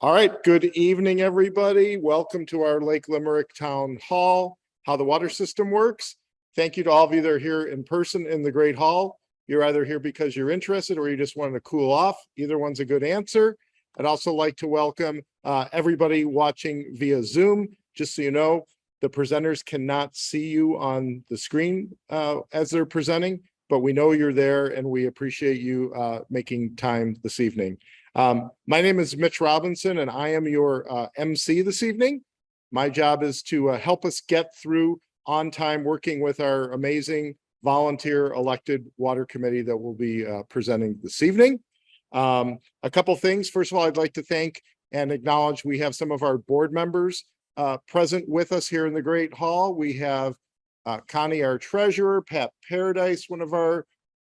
All right, good evening, everybody. Welcome to our Lake Limerick Town Hall, how the water system works. Thank you to all of you that are here in person in the Great Hall. You're either here because you're interested or you just wanted to cool off. Either one's a good answer. I'd also like to welcome everybody watching via Zoom. Just so you know, the presenters cannot see you on the screen as they're presenting, but we know you're there and we appreciate you making time this evening. My name is Mitch Robinson and I am your MC this evening. My job is to help us get through on time working with our amazing volunteer elected water committee that will be presenting this evening. A couple things. First of all, I'd like to thank and acknowledge we have some of our board members present with us here in the Great Hall. We have Connie, our treasurer, Pat Paradise, one of our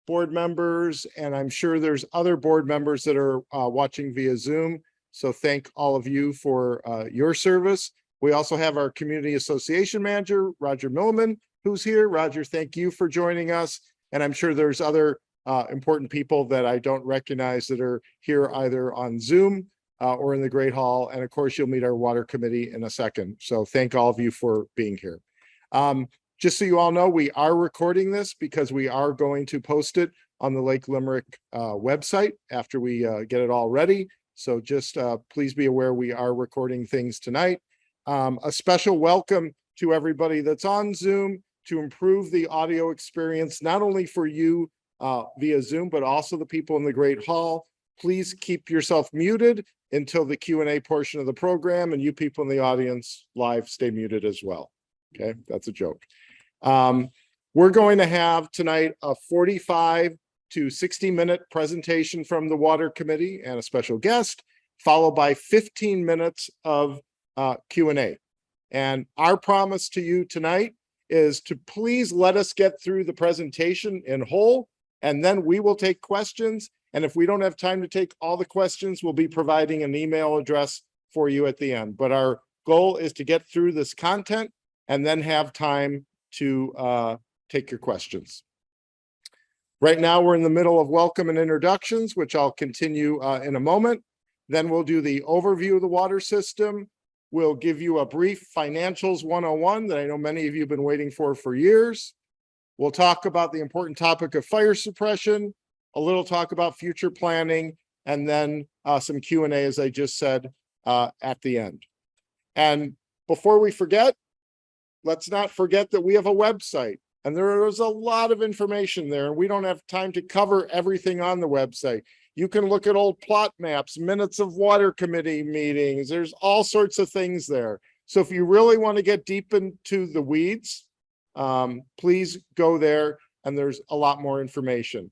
board members, and I'm sure there's other board members that are watching via Zoom. So thank all of you for your service. We also have our community association manager, Roger Milliman, who's here. Roger, thank you for joining us. And I'm sure there's other important people that I don't recognize that are here either on Zoom or in the Great Hall. And of course, you'll meet our water committee in a second. So thank all of you for being here. Just so you all know, we are recording this because we are going to post it on the Lake Limerick website after we get it all ready. So just please be aware we are recording things tonight. A special welcome to everybody that's on Zoom to improve the audio experience, not only for you via Zoom, but also the people in the Great Hall. Please keep yourself muted until the Q&A portion of the program, and you people in the audience live stay muted as well. Okay, that's a joke. We're going to have tonight a 45 to 60-minute presentation from the Water Committee and a special guest, followed by 15 minutes of Q&A. And our promise to you tonight is to please let us get through the presentation in whole, and then we will take questions. And if we don't have time to take all the questions, we'll be providing an email address for you at the end. But our goal is to get through this content and then have time to take your questions. Right now, we're in the middle of welcome and introductions, which I'll continue in a moment. Then we'll do the overview of the water system. We'll give you a brief financials 101 that I know many of you have been waiting for years. We'll talk about the important topic of fire suppression, a little talk about future planning, and then some Q&A, as I just said, at the end. And before we forget, let's not forget that we have a website and there is a lot of information there and we don't have time to cover everything on the website. You can look at old plot maps, minutes of water committee meetings. There's all sorts of things there. So if you really want to get deep into the weeds, please go there and there's a lot more information.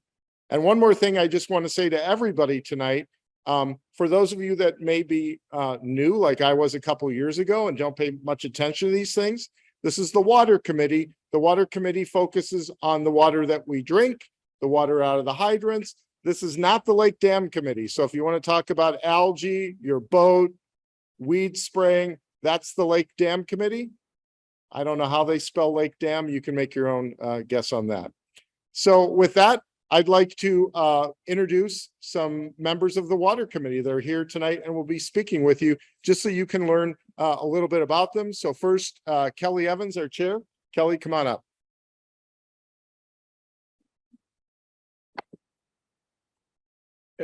And one more thing I just want to say to everybody tonight, for those of you that may be new, like I was a couple years ago and don't pay much attention to these things, this is the Water Committee. The Water Committee focuses on the water that we drink, the water out of the hydrants. This is not the Lake Dam Committee. So if you want to talk about algae, your boat, weed spraying, that's the Lake Dam Committee. I don't know how they spell Lake Dam. You can make your own guess on that. So with that, I'd like to introduce some members of the Water Committee that are here tonight and will be speaking with you just so you can learn a little bit about them. So first, Kelly Evans, our chair. Kelly, come on up.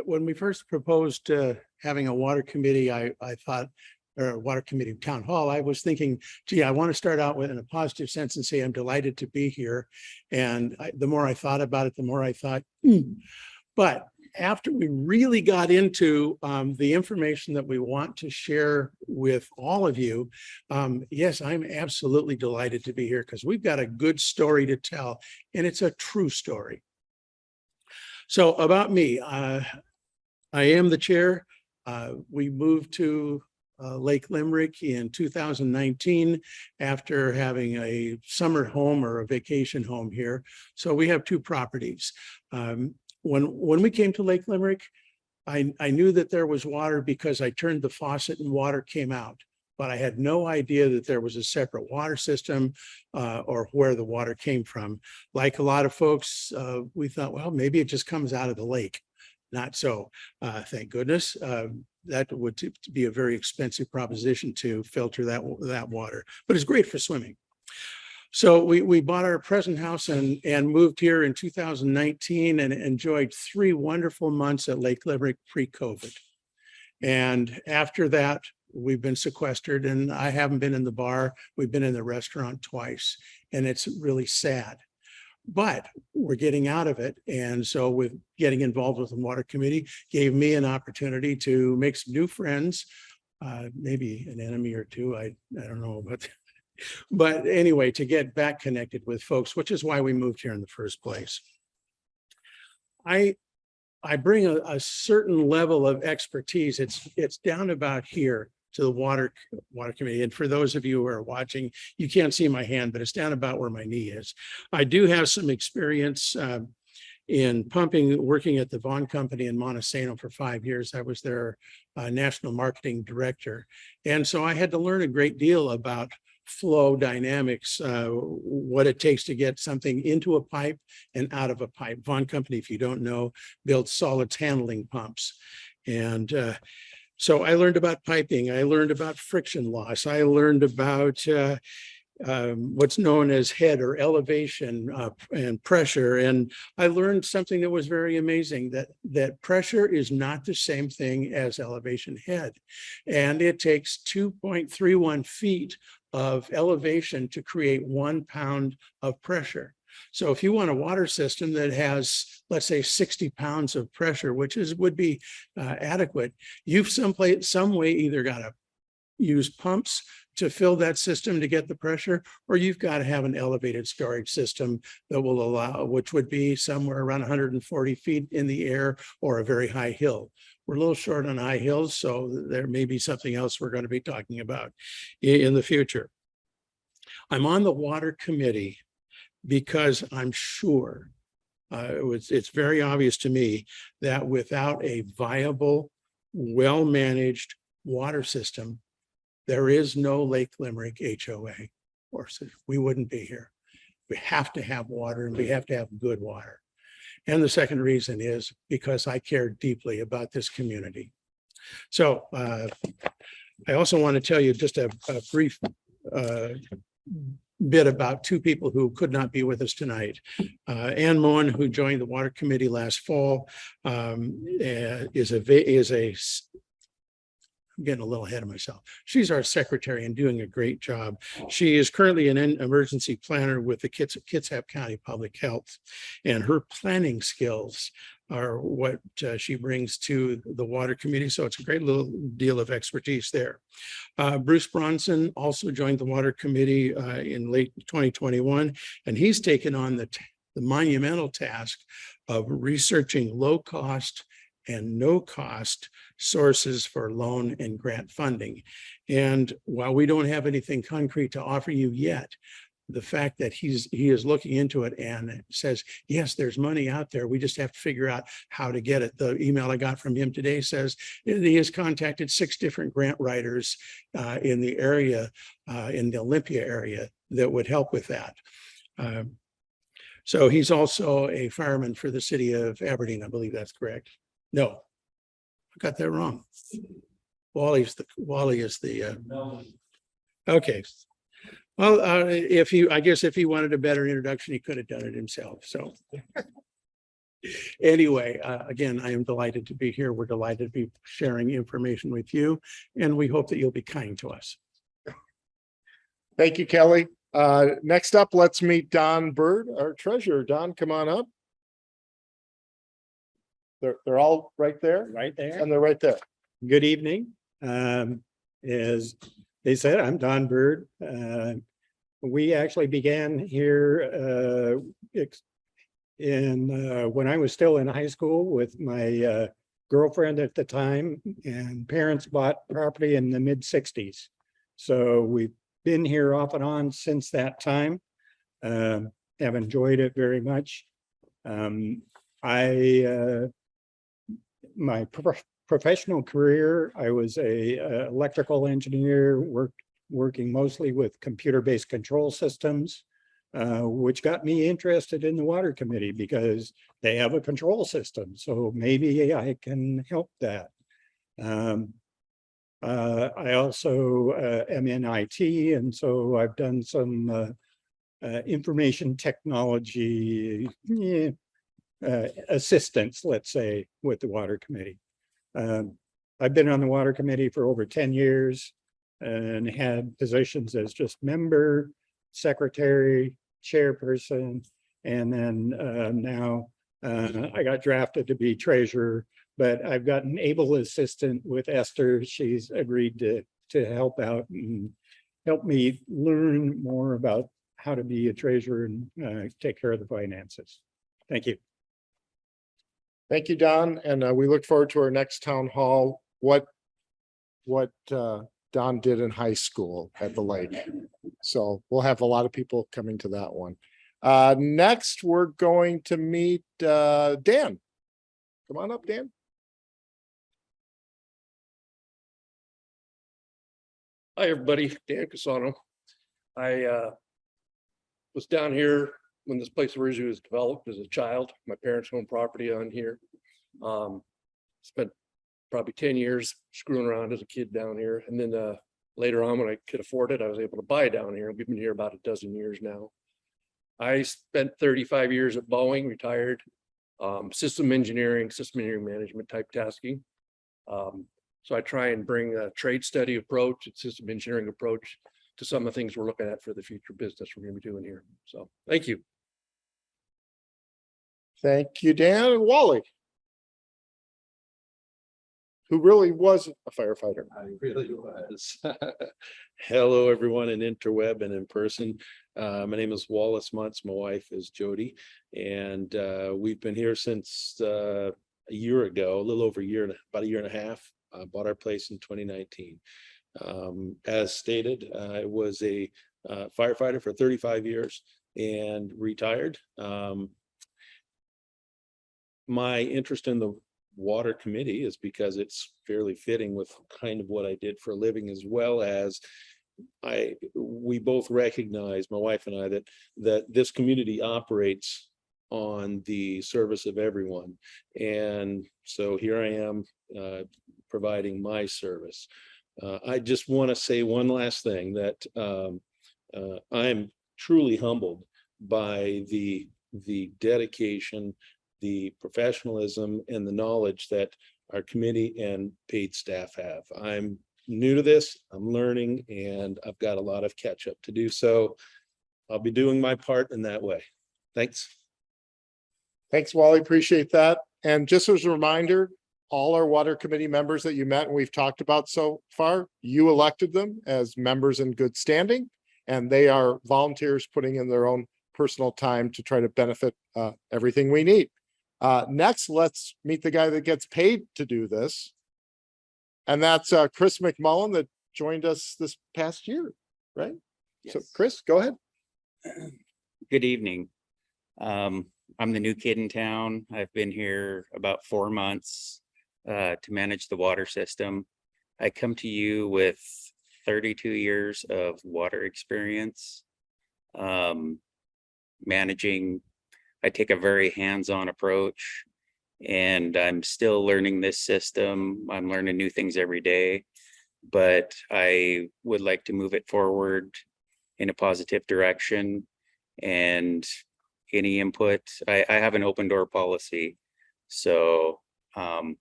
When we first proposed having a water committee, I thought, or a water committee town hall, I was thinking, gee, I want to start out with in a positive sense and say, I'm delighted to be here. And the more I thought about it, the more I thought, But after we really got into the information that we want to share with all of you, yes, I'm absolutely delighted to be here because we've got a good story to tell, and it's a true story. So about me, I am the chair. We moved to Lake Limerick in 2019 after having a summer home or a vacation home here. So we have two properties. When we came to Lake Limerick, I knew that there was water because I turned the faucet and water came out, but I had no idea that there was a separate water system or where the water came from. Like a lot of folks, we thought, well, maybe it just comes out of the lake. Not so, thank goodness. that would be a very expensive proposition to filter that water, but it's great for swimming. So we bought our present house and moved here in 2019 and enjoyed 3 wonderful months at Lake Limerick pre-COVID. And after that, we've been sequestered, and I haven't been in the bar. We've been in the restaurant twice, and it's really sad. But we're getting out of it. And so with getting involved with the water committee gave me an opportunity to make some new friends, maybe an enemy or two. I don't know about that. But anyway, to get back connected with folks, which is why we moved here in the first place. I bring a certain level of expertise. It's down about here to the water committee. And for those of you who are watching, you can't see my hand, but it's down about where my knee is. I do have some experience in pumping, working at the Vaughn Company in Montesano for 5 years. I was their national marketing director. And so I had to learn a great deal about flow dynamics, what it takes to get something into a pipe and out of a pipe. Vaughn Company, if you don't know, builds solids handling pumps. And so I learned about piping. I learned about friction loss. I learned about what's known as head or elevation and pressure. And I learned something that was very amazing, that pressure is not the same thing as elevation head. And it takes 2.31 feet of elevation to create 1 pound of pressure. So if you want a water system that has, let's say, 60 pounds of pressure, which would be adequate, you've some way either got to use pumps to fill that system to get the pressure, or you've got to have an elevated storage system that will allow, which would be somewhere around 140 feet in the air or a very high hill. We're a little short on high hills, so there may be something else we're going to be talking about in the future. I'm on the water committee because I'm sure it's very obvious to me that without a viable, well-managed water system, there is no Lake Limerick HOA, or we wouldn't be here. We have to have water, and we have to have good water. And the second reason is because I care deeply about this community. So I also want to tell you just a brief bit about 2 people who could not be with us tonight. Ann Moen, who joined the water committee last fall, I'm getting a little ahead of myself. She's our secretary and doing a great job. She is currently an emergency planner with the Kitsap County Public Health, and her planning skills are what she brings to the water committee. So it's a great little deal of expertise there. Bruce Bronson also joined the water committee in late 2021, and he's taken on the monumental task of researching low cost and no cost sources for loan and grant funding. And while we don't have anything concrete to offer you yet, the fact that he is looking into it and says, yes, there's money out there. We just have to figure out how to get it. The email I got from him today says he has contacted 6 different grant writers in the area, in the Olympia area, that would help with that. So he's also a fireman for the city of Aberdeen. I believe that's correct. No, I got that wrong. Wally is the okay. Well, I guess if he wanted a better introduction, he could have done it himself. So anyway, again, I am delighted to be here. We're delighted to be sharing information with you, and we hope that you'll be kind to us. Thank you, Kelly. Next up, let's meet Don Bird, our treasurer. Don, come on up. They're all right there? Right there. And they're right there. Good evening. As they said, I'm Don Bird. We actually began here when I was still in high school with my girlfriend at the time, and parents bought property in the mid-60s. So we've been here off and on since that time. Have enjoyed it very much. My professional career, I was a electrical engineer, working mostly with computer-based control systems, which got me interested in the water committee because they have a control system. So maybe I can help that. I also am in IT, and so I've done some information technology assistance, let's say, with the water committee. I've been on the water committee for over 10 years and had positions as just member, secretary, chairperson, and then now I got drafted to be treasurer, but I've got an able assistant with Esther. She's agreed to help out and help me learn more about how to be a treasurer and take care of the finances. Thank you. Thank you, Don, and we look forward to our next town hall. What Don did in high school at the lake. So we'll have a lot of people coming to that one. Next, we're going to meet Dan. Come on up, Dan. Hi, everybody. Dan Casano. I was down here when this place originally was developed as a child. My parents owned property on here. Spent probably 10 years screwing around as a kid down here. And then later on, when I could afford it, I was able to buy down here. We've been here about a dozen years now. I spent 35 years at Boeing, retired, system engineering management type tasking. So I try and bring a trade study approach and system engineering approach to some of the things we're looking at for the future business we're going to be doing here. So thank you. Thank you, Dan. And Wally, who really was a firefighter. I really was. Hello, everyone in interweb and in person. My name is Wallace Muntz. My wife is Jody, and we've been here since a year ago, a little over a year, about a year and a half. Bought our place in 2019. As stated, I was a firefighter for 35 years and retired. My interest in the water committee is because it's fairly fitting with kind of what I did for a living, as well as we both recognize, my wife and I, that this community operates on the service of everyone. And so here I am providing my service. I just want to say one last thing, that I'm truly humbled by the dedication, the professionalism, and the knowledge that our committee and paid staff have. I'm new to this, I'm learning, and I've got a lot of catch up to do. So I'll be doing my part in that way. Thanks. Thanks, Wally. Appreciate that. And just as a reminder, all our water committee members that you met and we've talked about so far, you elected them as members in good standing, and they are volunteers putting in their own personal time to try to benefit everything we need. Next, let's meet the guy that gets paid to do this. And that's Chris McMullen that joined us this past year, right? Yes. So Chris, go ahead. Good evening. I'm the new kid in town. I've been here about 4 months to manage the water system. I come to you with 32 years of water experience. Managing, I take a very hands-on approach, and I'm still learning this system. I'm learning new things every day, but I would like to move it forward in a positive direction. And any input, I have an open door policy. So, and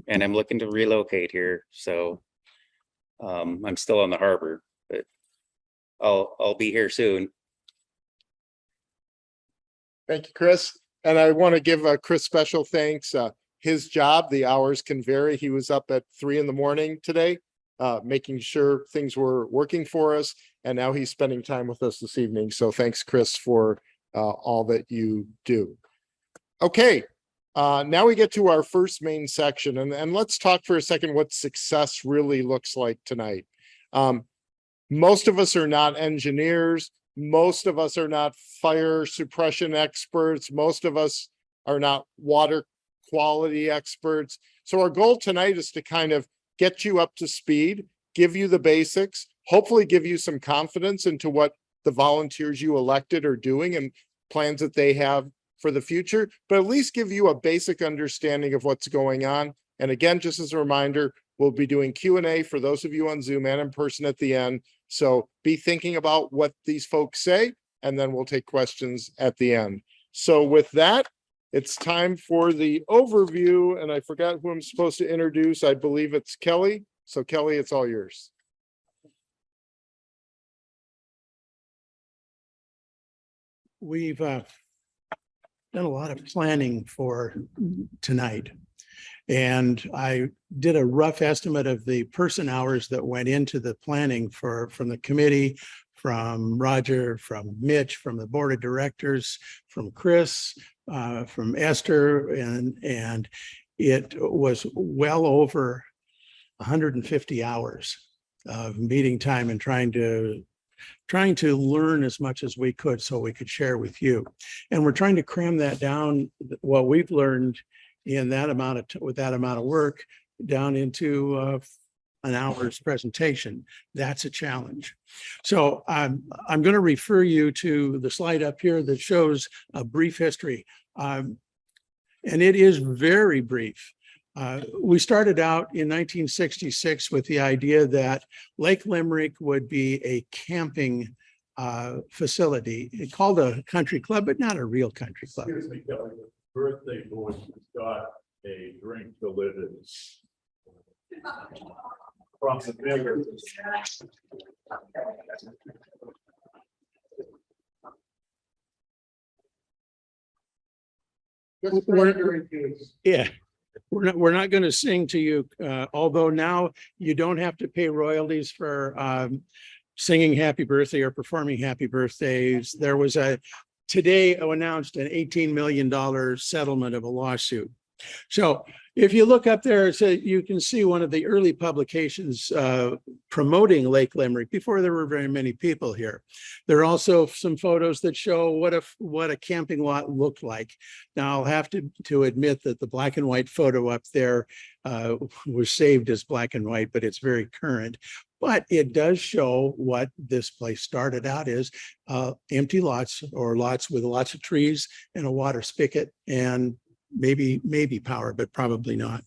I'm looking to relocate here. So I'm still on the harbor, but I'll be here soon. Thank you, Chris. And I want to give Chris special thanks. His job, the hours can vary. He was up at 3 a.m. today, making sure things were working for us. And now he's spending time with us this evening. So thanks, Chris, for all that you do. Okay, now we get to our first main section, and let's talk for a second what success really looks like tonight. Most of us are not engineers. Most of us are not fire suppression experts. Most of us are not water quality experts. So our goal tonight is to kind of get you up to speed, give you the basics, hopefully give you some confidence into what the volunteers you elected are doing and plans that they have for the future, but at least give you a basic understanding of what's going on And again, just as a reminder, we'll be doing Q&A for those of you on Zoom and in person at the end. So be thinking about what these folks say, and then we'll take questions at the end. So with that, it's time for the overview, and I forgot who I'm supposed to introduce. I believe it's Kelly. So Kelly, it's all yours. We've done a lot of planning for tonight. And I did a rough estimate of the person hours that went into the planning from the committee, from Roger, from Mitch, from the board of directors, from Chris, from Esther, and it was well over 150 hours of meeting time and trying to learn as much as we could so we could share with you. And we're trying to cram that down, what we've learned in that amount of work, down into an hour's presentation. That's a challenge. So I'm going to refer you to the slide up here that shows a brief history. And it is very brief. We started out in 1966 with the idea that Lake Limerick would be a camping facility. It's called a country club, but not a real country club. Excuse me, Kelly, the birthday boy has got a drink delivered from the neighbor. Yeah, we're not going to sing to you, although now you don't have to pay royalties for singing happy birthday or performing happy birthdays. There was today announced an $18 million settlement of a lawsuit. So if you look up there, so you can see one of the early publications promoting Lake Limerick before there were very many people here. There are also some photos that show what a camping lot looked like. Now I'll have to admit that the black and white photo up there was saved as black and white, but it's very current. But it does show what this place started out as, empty lots or lots with lots of trees and a water spigot and maybe power, but probably not.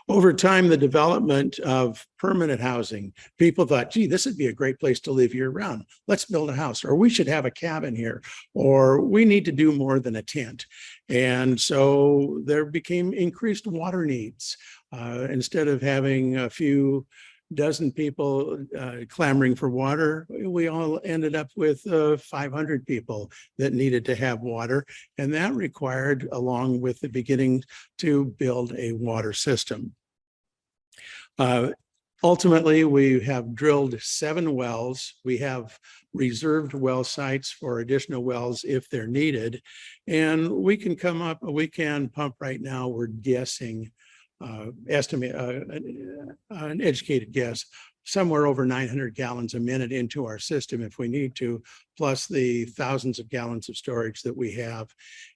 Over time, the development of permanent housing, people thought, gee, this would be a great place to live year round. Let's build a house, or we should have a cabin here, or we need to do more than a tent. And so there became increased water needs. Instead of having a few dozen people clamoring for water, we all ended up with 500 people that needed to have water. And that required, along with the beginning, to build a water system. Ultimately, we have drilled 7 wells. We have reserved well sites for additional wells if they're needed. And we can pump right now, we're guessing, estimate an educated guess, somewhere over 900 gallons a minute into our system if we need to, plus the thousands of gallons of storage that we have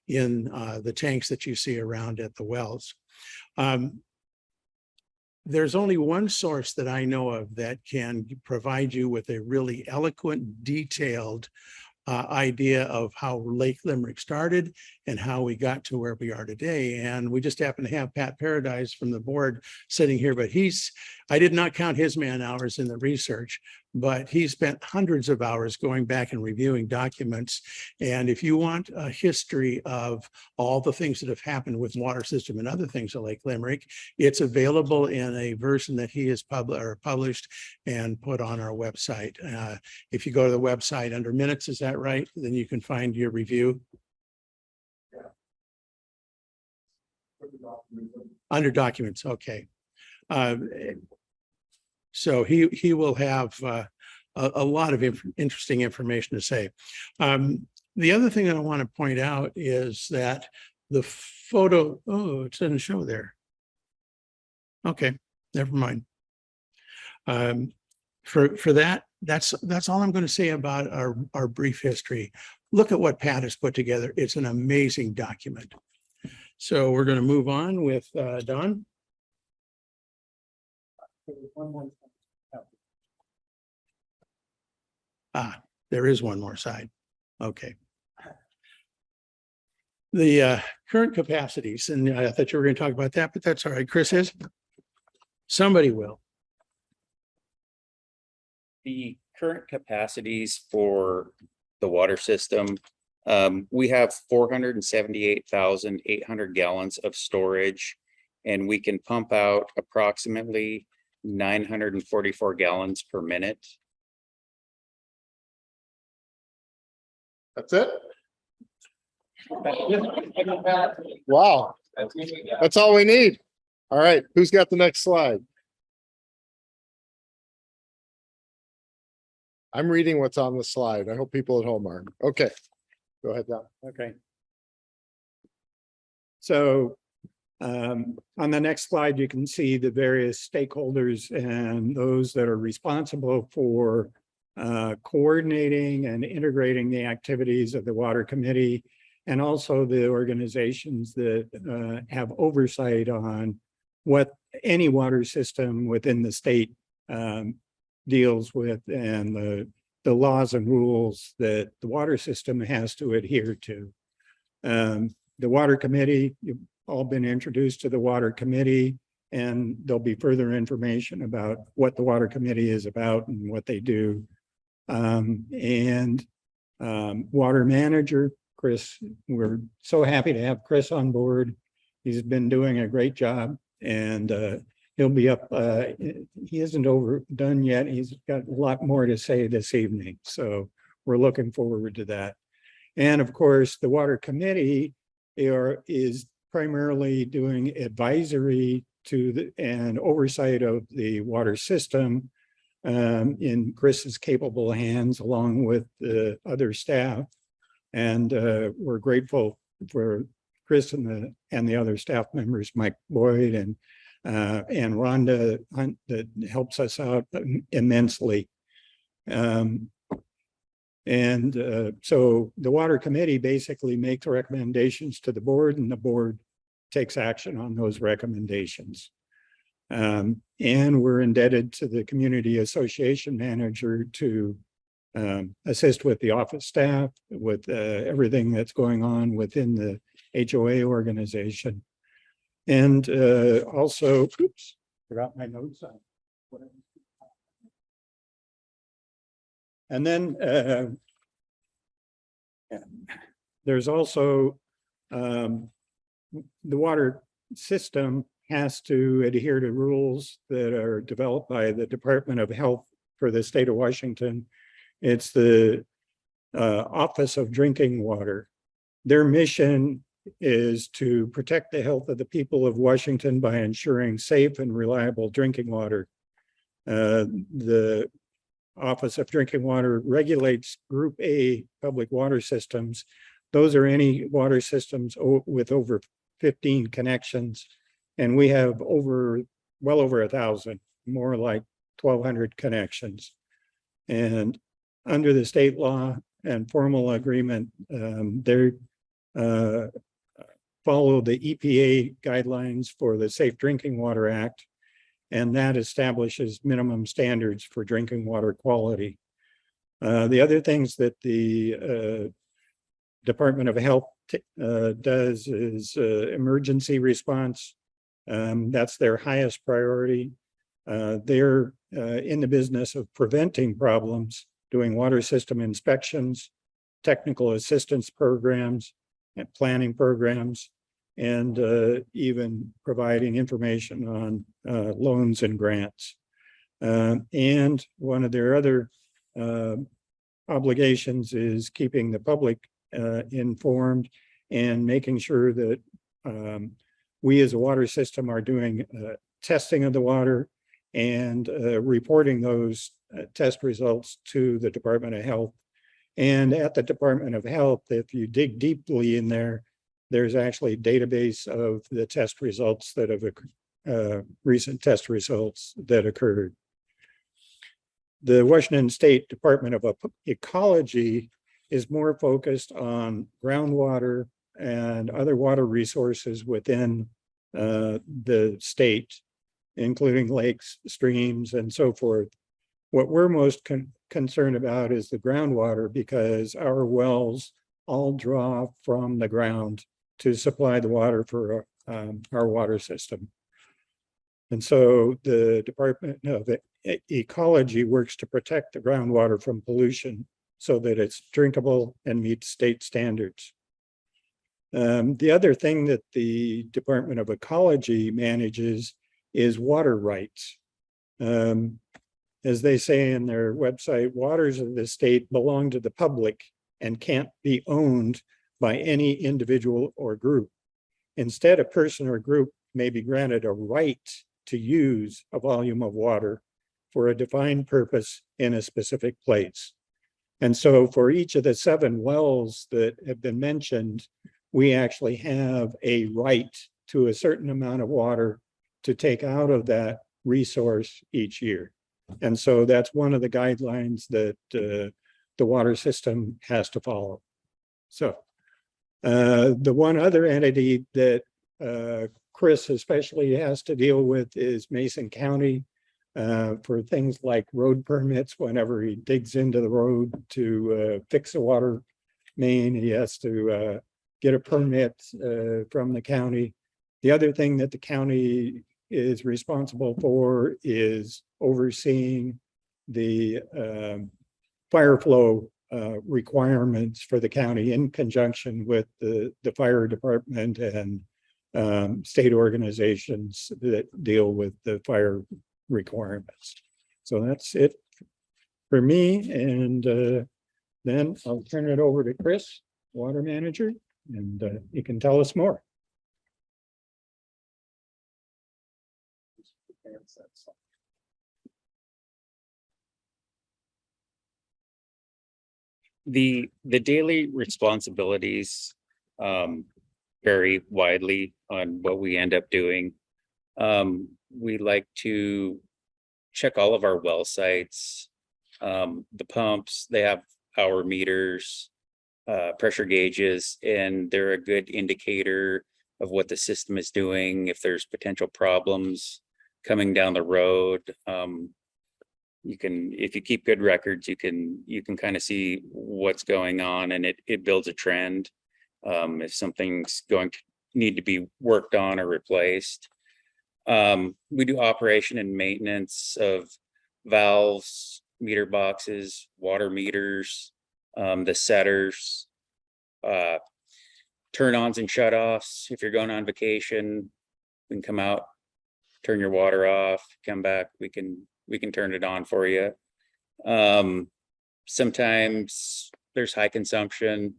in the tanks that you see around at the wells. There's only one source that I know of that can provide you with a really eloquent, detailed idea of how Lake Limerick started and how we got to where we are today. And we just happen to have Pat Paradise from the board sitting here, but I did not count his man hours in the research, but he spent hundreds of hours going back and reviewing documents. And if you want a history of all the things that have happened with water system and other things at Lake Limerick, it's available in a version that he has published and put on our website. If you go to the website under minutes, is that right? Then you can find your review. Under documents, okay. So he will have a lot of interesting information to say. The other thing that I want to point out is that the photo, it doesn't show there. Okay, never mind. For that, that's all I'm going to say about our brief history. Look at what Pat has put together. It's an amazing document. So we're going to move on with Don. There is one more side. Okay. The current capacities, and I thought you were going to talk about that, but that's all right. Chris is. Somebody will. The current capacities for the water system, we have 478,800 gallons of storage, and we can pump out approximately 944 gallons per minute. That's it? Wow, that's all we need. All right, who's got the next slide? I'm reading what's on the slide. I hope people at home are. Okay, go ahead, Don. Okay. So on the next slide, you can see the various stakeholders and those that are responsible for coordinating and integrating the activities of the Water Committee, and also the organizations that have oversight on what any water system within the state deals with, and the laws and rules that the water system has to adhere to. The Water Committee, you've all been introduced to the Water Committee, and there'll be further information about what the Water Committee is about and what they do. Water Manager, Chris, we're so happy to have Chris on board. He's been doing a great job, and he'll be up. He isn't overdone yet. He's got a lot more to say this evening. So we're looking forward to that. And of course, the Water Committee is primarily doing advisory to and oversight of the water system in Chris's capable hands, along with the other staff. And we're grateful for Chris and the other staff members, Mike Boyd and Rhonda Hunt, that helps us out immensely. So the Water Committee basically makes recommendations to the board, and the board takes action on those recommendations. And we're indebted to the Community Association Manager to assist with the office staff, with everything that's going on within the HOA organization. And also, oops, forgot my notes on. And then there's also the water system has to adhere to rules that are developed by the Department of Health for the state of Washington. It's the Office of Drinking Water. Their mission is to protect the health of the people of Washington by ensuring safe and reliable drinking water. The Office of Drinking Water regulates Group A public water systems. Those are any water systems with over 15 connections. And we have well over 1,000, more like 1,200 connections. And under the state law and formal agreement, they follow the EPA guidelines for the Safe Drinking Water Act, and that establishes minimum standards for drinking water quality. The other things that the Department of Health does is emergency response. That's their highest priority. They're in the business of preventing problems, doing water system inspections, technical assistance programs, and planning programs, and even providing information on loans and grants. And one of their other obligations is keeping the public informed and making sure that we as a water system are doing testing of the water and reporting those test results to the Department of Health. And at the Department of Health, if you dig deeply in there, there's actually a database of the test results that have recent test results that occurred. The Washington State Department of Ecology is more focused on groundwater and other water resources within the state, including lakes, streams, and so forth. What we're most concerned about is the groundwater, because our wells all draw from the ground to supply the water for our water system. And so the Department of Ecology works to protect the groundwater from pollution so that it's drinkable and meets state standards. The other thing that the Department of Ecology manages is water rights. As they say in their website, waters of the state belong to the public and can't be owned by any individual or group. Instead, a person or group may be granted a right to use a volume of water for a defined purpose in a specific place. And so for each of the 7 wells that have been mentioned, we actually have a right to a certain amount of water to take out of that resource each year. And so that's one of the guidelines that the water system has to follow. So the one other entity that Chris especially has to deal with is Mason County for things like road permits. Whenever he digs into the road to fix a water main, he has to get a permit from the county. The other thing that the county is responsible for is overseeing the fire flow requirements for the county in conjunction with the fire department and state organizations that deal with the fire requirements. So that's it for me. And then I'll turn it over to Chris, water manager, and he can tell us more. The daily responsibilities vary widely on what we end up doing. We like to check all of our well sites. The pumps, they have hour meters, pressure gauges, and they're a good indicator of what the system is doing. If there's potential problems coming down the road, you can, if you keep good records, you can kind of see what's going on, and it builds a trend. If something's going to need to be worked on or replaced. We do operation and maintenance of valves, meter boxes, water meters, the setters, turn ons and shut offs. If you're going on vacation, we can come out, turn your water off, come back, we can turn it on for you. Sometimes there's high consumption.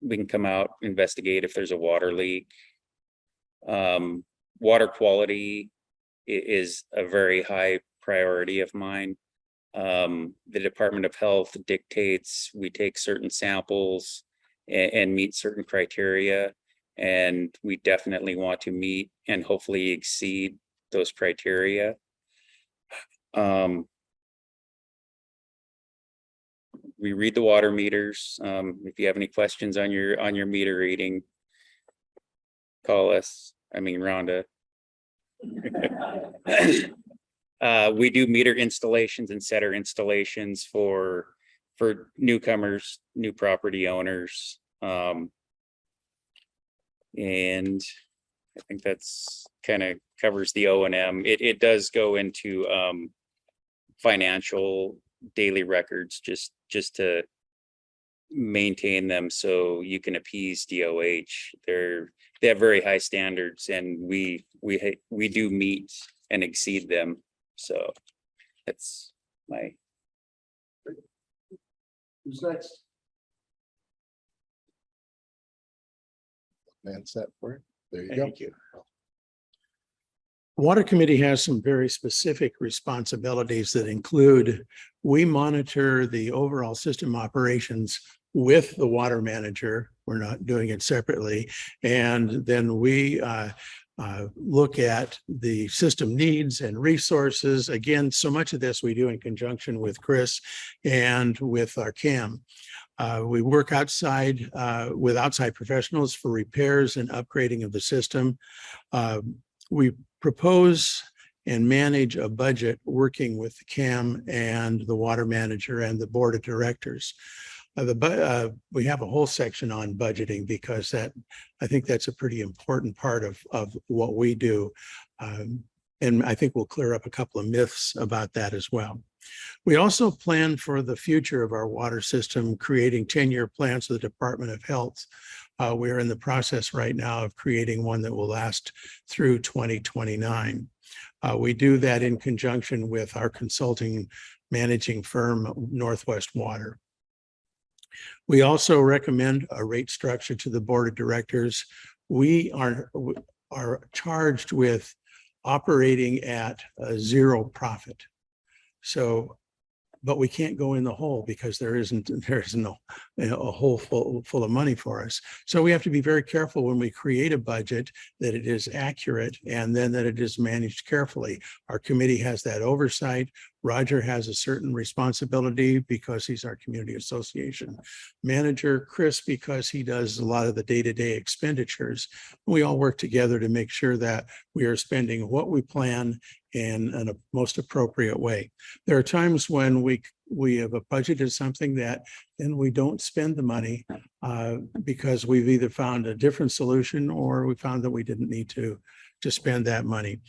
We can come out, investigate if there's a water leak. Water quality is a very high priority of mine. The Department of Health dictates we take certain samples and meet certain criteria, and we definitely want to meet and hopefully exceed those criteria. We read the water meters. If you have any questions on your meter reading, call us. I mean, Rhonda. We do meter installations and setter installations for newcomers, new property owners. And I think that's kind of covers the O&M. It does go into financial daily records just to maintain them so you can appease DOH. They have very high standards, and we do meet and exceed them. So that's my. Who's next? Man set for it. There you go. Thank you. Water Committee has some very specific responsibilities that include, we monitor the overall system operations with the water manager. We're not doing it separately. And then we look at the system needs and resources. Again, so much of this we do in conjunction with Chris and with our CAM. We work outside with outside professionals for repairs and upgrading of the system. We propose and manage a budget working with the CAM and the water manager and the board of directors. We have a whole section on budgeting because I think that's a pretty important part of what we do. And I think we'll clear up a couple of myths about that as well. We also plan for the future of our water system, creating 10-year plans for the Department of Health. We're in the process right now of creating one that will last through 2029. We do that in conjunction with our consulting managing firm, Northwest Water. We also recommend a rate structure to the board of directors. We are charged with operating at a zero profit. So, but we can't go in the hole because there's no a hole full of money for us. So we have to be very careful when we create a budget that it is accurate and then that it is managed carefully. Our committee has that oversight. Roger has a certain responsibility because he's our community association manager. Chris, because he does a lot of the day-to-day expenditures. We all work together to make sure that we are spending what we plan in a most appropriate way. There are times when we have a budgeted something that then we don't spend the money because we've either found a different solution or we found that we didn't need to spend that money.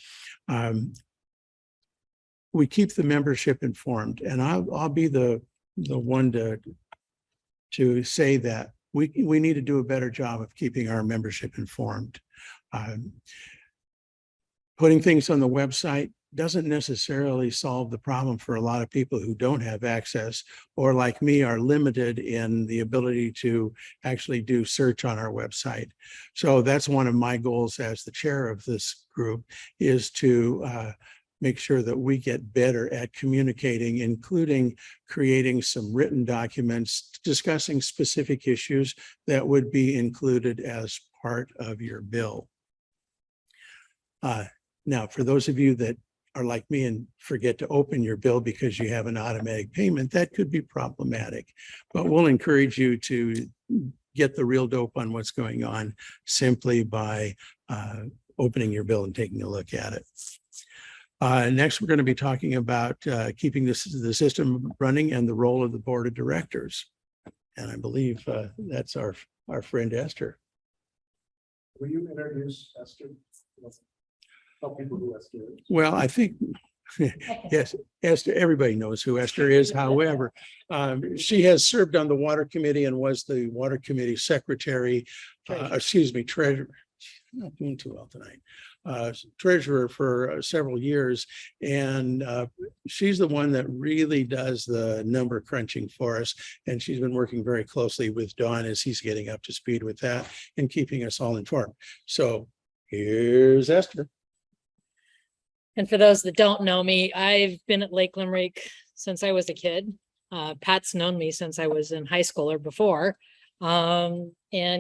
We keep the membership informed, and I'll be the one to say that we need to do a better job of keeping our membership informed. Putting things on the website doesn't necessarily solve the problem for a lot of people who don't have access or, like me, are limited in the ability to actually do search on our website. So that's one of my goals as the chair of this group, is to make sure that we get better at communicating, including creating some written documents discussing specific issues that would be included as part of your bill. Now, for those of you that are like me and forget to open your bill because you have an automatic payment, that could be problematic. But we'll encourage you to get the real dope on what's going on simply by opening your bill and taking a look at it. Next, we're going to be talking about keeping the system running and the role of the board of directors. And I believe that's our friend Esther. Will you introduce Esther? Tell people who Esther is. Well, I think, yes, Esther, everybody knows who Esther is. However, she has served on the water committee and was the water committee secretary, treasurer. I'm not doing too well tonight. Treasurer for several years. And she's the one that really does the number crunching for us. And she's been working very closely with Don as he's getting up to speed with that and keeping us all informed. So here's Esther. And for those that don't know me, I've been at Lake Limerick since I was a kid. Pat's known me since I was in high school or before, and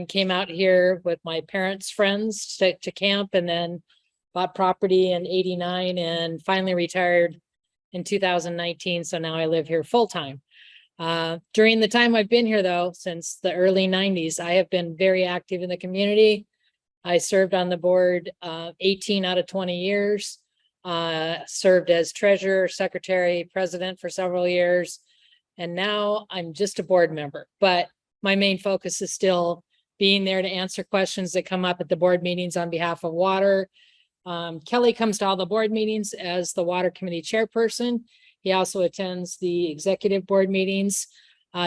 came out here with my parents' friends to camp, and then bought property in '89 and finally retired in 2019. So now I live here full time. During the time I've been here, though, since the early 90s, I have been very active in the community. I served on the board 18 out of 20 years. Served as treasurer, secretary, president for several years, and now I'm just a board member. But my main focus is still being there to answer questions that come up at the board meetings on behalf of water. Kelly comes to all the board meetings as the water committee chairperson. He also attends the executive board meetings.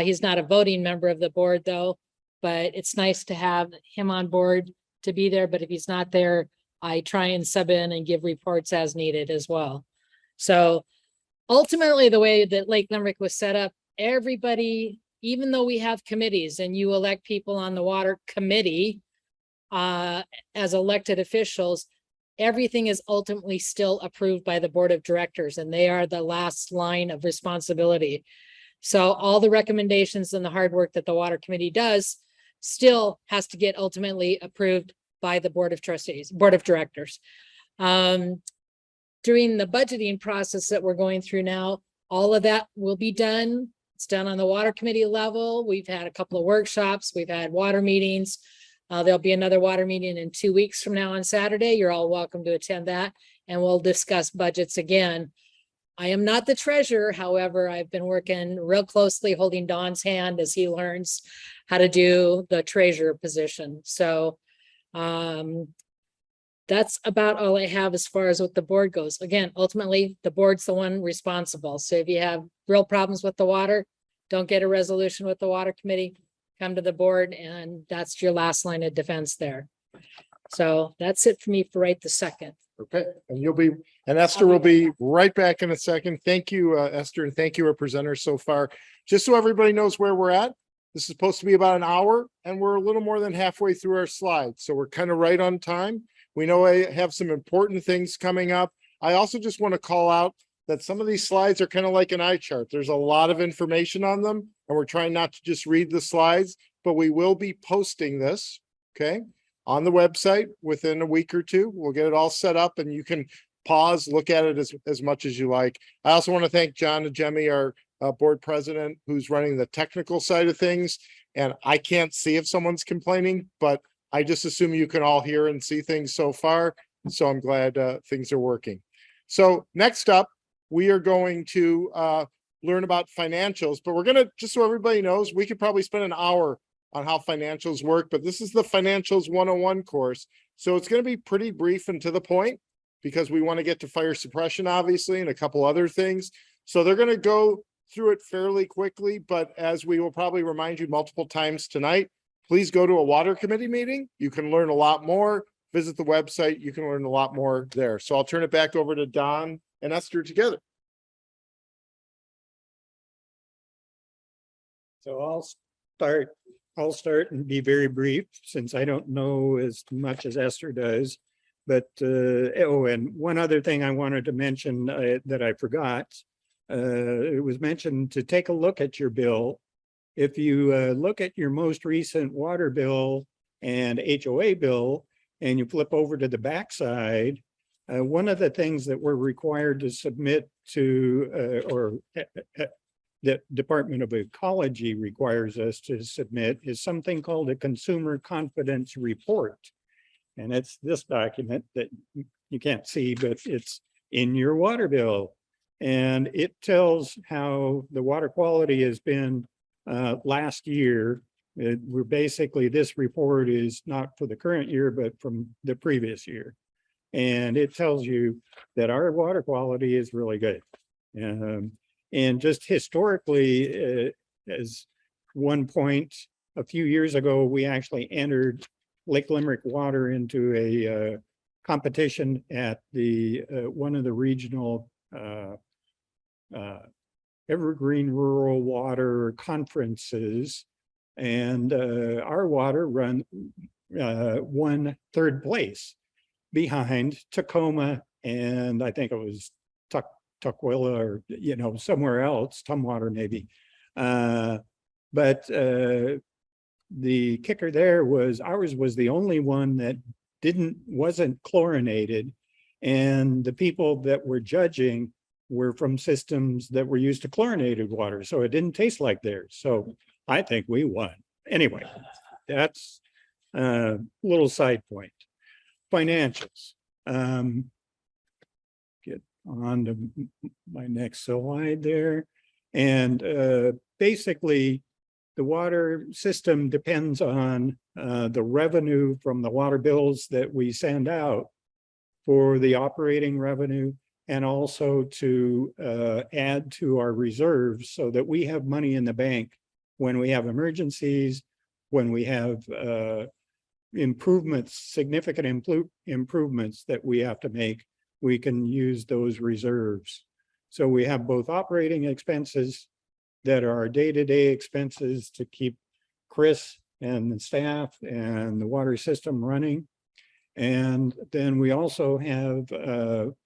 He's not a voting member of the board, though, but it's nice to have him on board to be there. But if he's not there, I try and sub in and give reports as needed as well. So ultimately, the way that Lake Limerick was set up, everybody, even though we have committees and you elect people on the water committee as elected officials, everything is ultimately still approved by the board of directors, and they are the last line of responsibility. So all the recommendations and the hard work that the water committee does still has to get ultimately approved by the board of trustees, board of directors. During the budgeting process that we're going through now, all of that will be done. It's done on the water committee level. We've had a couple of workshops. We've had water meetings. There'll be another water meeting in 2 weeks from now on Saturday. You're all welcome to attend that. And we'll discuss budgets again. I am not the treasurer. However, I've been working real closely holding Don's hand as he learns how to do the treasurer position. So that's about all I have as far as what the board goes. Again, ultimately, the board's the one responsible. So if you have real problems with the water, don't get a resolution with the water committee, come to the board, and that's your last line of defense there. So that's it for me for right this second. Okay, and Esther will be right back in a second. Thank you, Esther, and thank you, our presenters so far. Just so everybody knows where we're at, this is supposed to be about an hour, and we're a little more than halfway through our slides, so we're kind of right on time. We know I have some important things coming up. I also just want to call out that some of these slides are kind of like an eye chart. There's a lot of information on them, and we're trying not to just read the slides, but we will be posting this, okay, on the website within a week or two. We'll get it all set up, and you can pause, look at it as much as you like. I also want to thank John Najemi, our board president, who's running the technical side of things. And I can't see if someone's complaining, but I just assume you can all hear and see things so far. So I'm glad things are working. So next up, we are going to learn about financials, but we're going to, just so everybody knows, we could probably spend an hour on how financials work, but this is the Financials 101 course. So it's going to be pretty brief and to the point because we want to get to fire suppression, obviously, and a couple other things. So they're going to go through it fairly quickly, but as we will probably remind you multiple times tonight, please go to a water committee meeting. You can learn a lot more. Visit the website. You can learn a lot more there. So I'll turn it back over to Don and Esther together. So I'll start and be very brief since I don't know as much as Esther does. But oh, and one other thing I wanted to mention that I forgot. It was mentioned to take a look at your bill. If you look at your most recent water bill and HOA bill, and you flip over to the backside, one of the things that we're required to submit to, or the Department of Ecology requires us to submit, is something called a Consumer Confidence Report. And it's this document that you can't see, but it's in your water bill. And it tells how the water quality has been last year. We're basically, this report is not for the current year, but from the previous year. And it tells you that our water quality is really good. And just historically, as one point, a few years ago, we actually entered Lake Limerick water into a competition at the one of the regional Evergreen Rural Water Conferences, and our water won third place behind Tacoma, and I think it was Tukwila or somewhere else, Tumwater maybe. But the kicker there was ours was the only one that wasn't chlorinated, and the people that were judging were from systems that were used to chlorinated water, so it didn't taste like theirs. So I think we won. Anyway, that's a little side point. Financials. Get on to my next slide there. And basically, the water system depends on the revenue from the water bills that we send out for the operating revenue, and also to add to our reserves so that we have money in the bank when we have emergencies, when we have improvements, significant improvements that we have to make, we can use those reserves. So we have both operating expenses that are day-to-day expenses to keep Chris and the staff and the water system running. And then we also have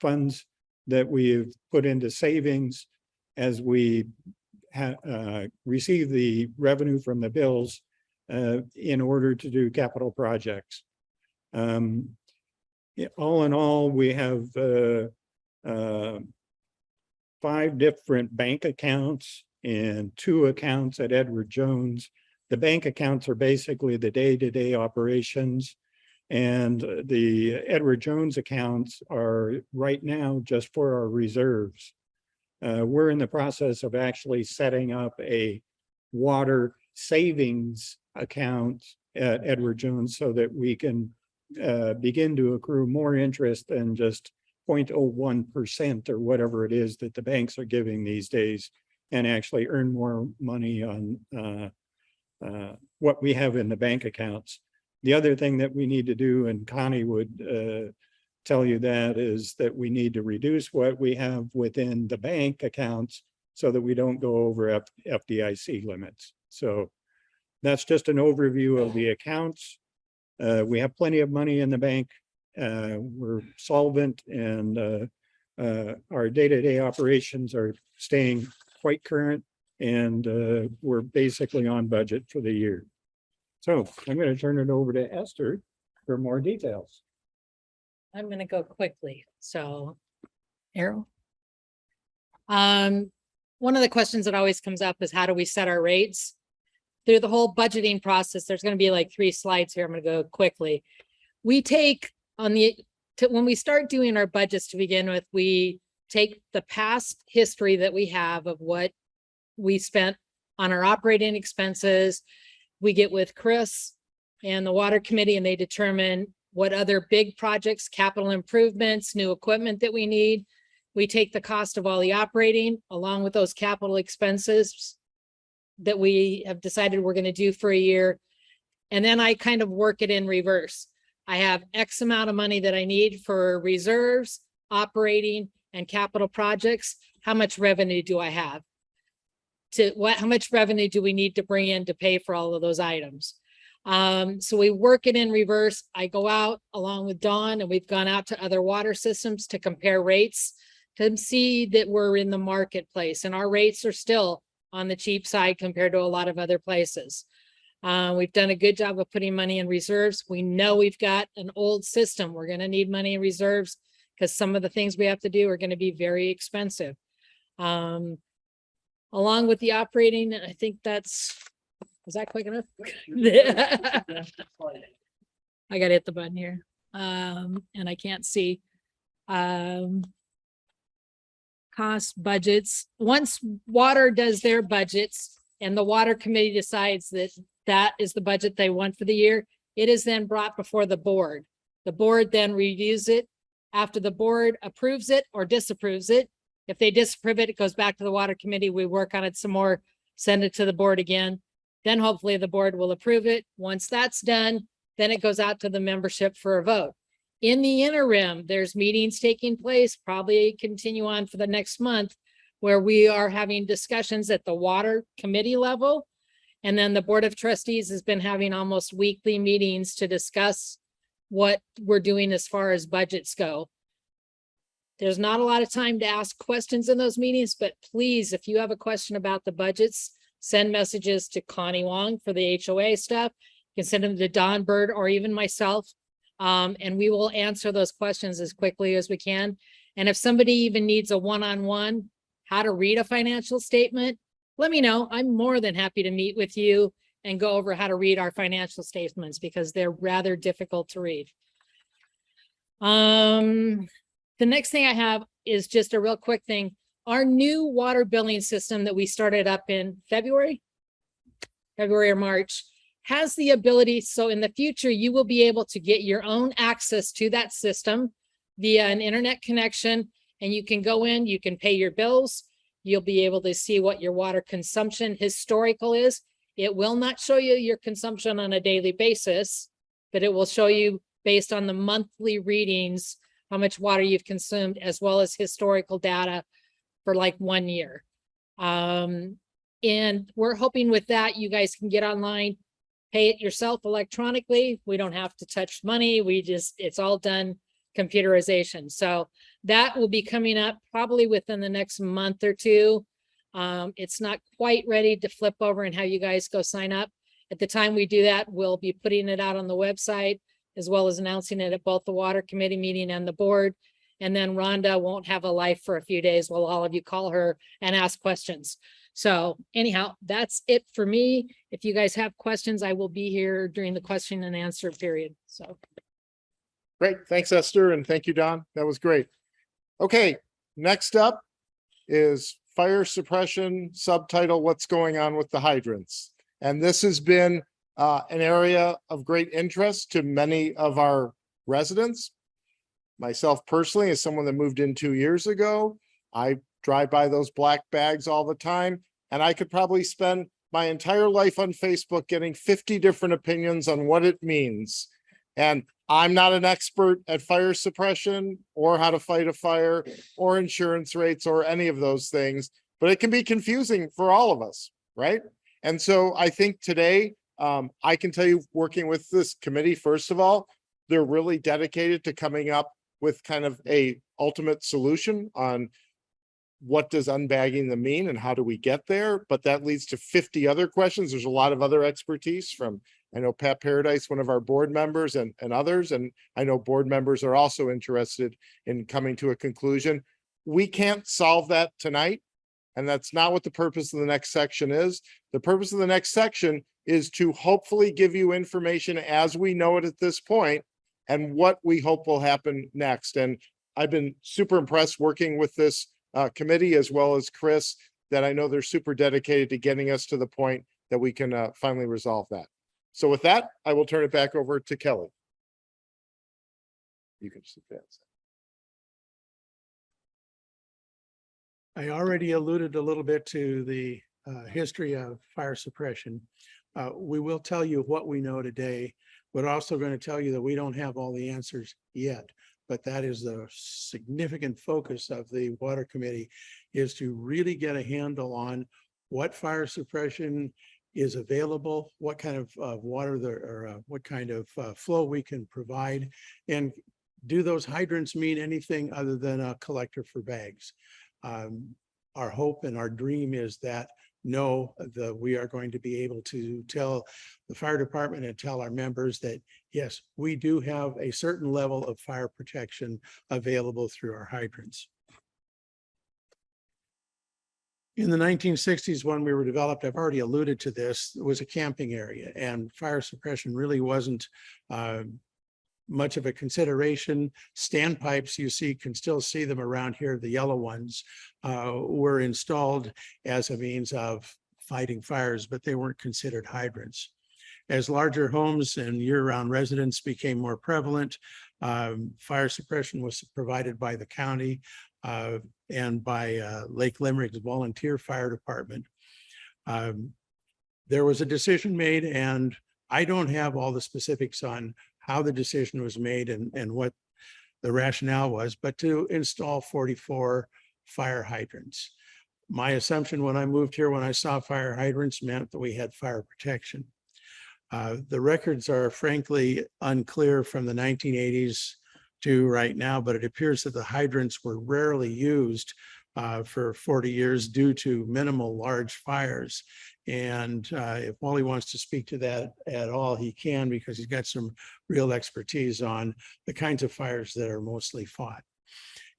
funds that we've put into savings as we receive the revenue from the bills in order to do capital projects. All in all, we have 5 different bank accounts and 2 accounts at Edward Jones. The bank accounts are basically the day-to-day operations, and the Edward Jones accounts are right now just for our reserves. We're in the process of actually setting up a water savings account at Edward Jones so that we can begin to accrue more interest than just 0.01% or whatever it is that the banks are giving these days, and actually earn more money on what we have in the bank accounts. The other thing that we need to do, and Connie would tell you that, is that we need to reduce what we have within the bank accounts so that we don't go over FDIC limits. So that's just an overview of the accounts. We have plenty of money in the bank. We're solvent, and our day-to-day operations are staying quite current, and we're basically on budget for the year. So I'm going to turn it over to Esther for more details. I'm gonna go quickly, so. Arrow. One of the questions that always comes up is how do we set our rates? Through the whole budgeting process, there's gonna be like 3 slides here. I'm gonna go quickly. We take on when we start doing our budgets to begin with, we take the past history that we have of what we spent on our operating expenses. We get with Chris and the water committee, and they determine what other big projects, capital improvements, new equipment that we need. We take the cost of all the operating along with those capital expenses that we have decided we're going to do for a year. And then I kind of work it in reverse. I have X amount of money that I need for reserves, operating, and capital projects. How much revenue do I have? How much revenue do we need to bring in to pay for all of those items? So we work it in reverse. I go out along with Dawn, and we've gone out to other water systems to compare rates to see that we're in the marketplace, and our rates are still on the cheap side compared to a lot of other places. We've done a good job of putting money in reserves. We know we've got an old system. We're going to need money in reserves because some of the things we have to do are going to be very expensive. Along with the operating, I think was that quick enough? I gotta hit the button here. And I can't see. Cost budgets. Once water does their budgets and the water committee decides that that is the budget they want for the year, it is then brought before the board. The board then reviews it. After the board approves it or disapproves it, if they disapprove it, it goes back to the water committee. We work on it some more, send it to the board again. Then hopefully the board will approve it. Once that's done, then it goes out to the membership for a vote. In the interim, there's meetings taking place, probably continue on for the next month, where we are having discussions at the water committee level. And then the board of trustees has been having almost weekly meetings to discuss what we're doing as far as budgets go. There's not a lot of time to ask questions in those meetings, but please, if you have a question about the budgets, send messages to Connie Wong for the HOA stuff. You can send them to Don Bird or even myself. And we will answer those questions as quickly as we can. And if somebody even needs a one-on-one, how to read a financial statement, let me know. I'm more than happy to meet with you and go over how to read our financial statements because they're rather difficult to read. The next thing I have is just a real quick thing. Our new water billing system that we started up in February or March has the ability. So in the future, you will be able to get your own access to that system via an internet connection, and you can go in, you can pay your bills. You'll be able to see what your water consumption historical is. It will not show you your consumption on a daily basis, but it will show you based on the monthly readings, how much water you've consumed, as well as historical data for like 1 year. And we're hoping with that, you guys can get online, pay it yourself electronically. We don't have to touch money. It's all done computerization. So that will be coming up probably within the next month or two. It's not quite ready to flip over and have you guys go sign up. At the time we do that, we'll be putting it out on the website, as well as announcing it at both the water committee meeting and the board. And then Rhonda won't have a life for a few days while all of you call her and ask questions. So anyhow, that's it for me. If you guys have questions, I will be here during the question and answer period. So. Great. Thanks, Esther. And thank you, Don. That was great. Okay, next up, is fire suppression, subtitle, what's going on with the hydrants? And this has been an area of great interest to many of our residents. Myself personally, as someone that moved in 2 years ago, I drive by those black bags all the time, and I could probably spend my entire life on Facebook getting 50 different opinions on what it means. And I'm not an expert at fire suppression or how to fight a fire or insurance rates or any of those things, but it can be confusing for all of us, right? And so I think today, I can tell you, working with this committee, first of all, they're really dedicated to coming up with kind of a ultimate solution on what does unbagging them mean and how do we get there? But that leads to 50 other questions. There's a lot of other expertise from, I know Pat Paradise, one of our board members, and others, and I know board members are also interested in coming to a conclusion. We can't solve that tonight, and that's not what the purpose of the next section is. The purpose of the next section is to hopefully give you information as we know it at this point and what we hope will happen next. And I've been super impressed working with this committee as well as Chris, that I know they're super dedicated to getting us to the point that we can finally resolve that. So with that, I will turn it back over to Kelly. You can just advance. I already alluded a little bit to the history of fire suppression. We will tell you what we know today. We're also going to tell you that we don't have all the answers yet, but that is the significant focus of the Water Committee, is to really get a handle on what fire suppression is available, what kind of water there, or what kind of flow we can provide, and do those hydrants mean anything other than a collector for bags? Our hope and our dream is that no, we are going to be able to tell the fire department and tell our members that, yes, we do have a certain level of fire protection available through our hydrants. In the 1960s, when we were developed, I've already alluded to this, it was a camping area, and fire suppression really wasn't much of a consideration. Standpipes, you can still see them around here, the yellow ones, were installed as a means of fighting fires, but they weren't considered hydrants. As larger homes and year-round residents became more prevalent, fire suppression was provided by the county and by Lake Limerick's volunteer fire department. There was a decision made, and I don't have all the specifics on how the decision was made and what the rationale was, but to install 44 fire hydrants. My assumption when I moved here, when I saw fire hydrants, meant that we had fire protection. The records are frankly unclear from the 1980s to right now, but it appears that the hydrants were rarely used for 40 years due to minimal large fires. And if Wally wants to speak to that at all, he can, because he's got some real expertise on the kinds of fires that are mostly fought.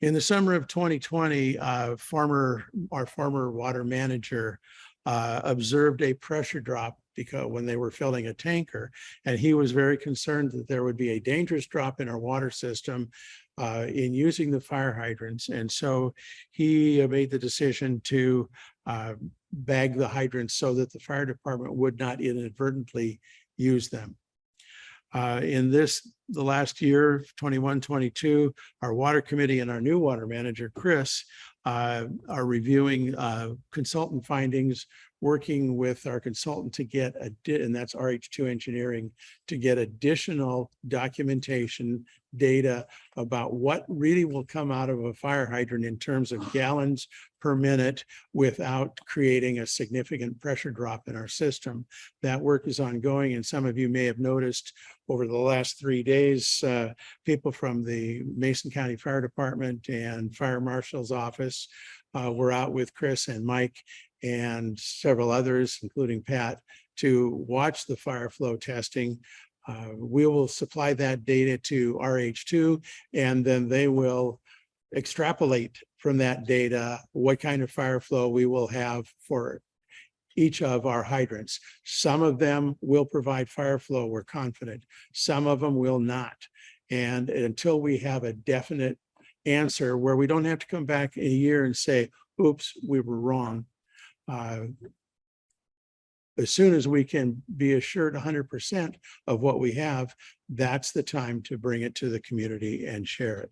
In the summer of 2020, our former water manager observed a pressure drop because when they were filling a tanker, and he was very concerned that there would be a dangerous drop in our water system in using the fire hydrants. And so he made the decision to bag the hydrants so that the fire department would not inadvertently use them. In the last year, 21-22, our water committee and our new water manager, Chris, are reviewing consultant findings, working with our consultant to get, and that's RH2 Engineering, to get additional documentation, data about what really will come out of a fire hydrant in terms of gallons per minute without creating a significant pressure drop in our system. That work is ongoing, and some of you may have noticed over the last 3 days, people from the Mason County Fire Department and Fire Marshal's office were out with Chris and Mike and several others, including Pat, to watch the fire flow testing. We will supply that data to RH2, and then they will extrapolate from that data what kind of fire flow we will have for each of our hydrants. Some of them will provide fire flow, we're confident. Some of them will not. And until we have a definite answer where we don't have to come back in a year and say, oops, we were wrong. As soon as we can be assured 100% of what we have, that's the time to bring it to the community and share it.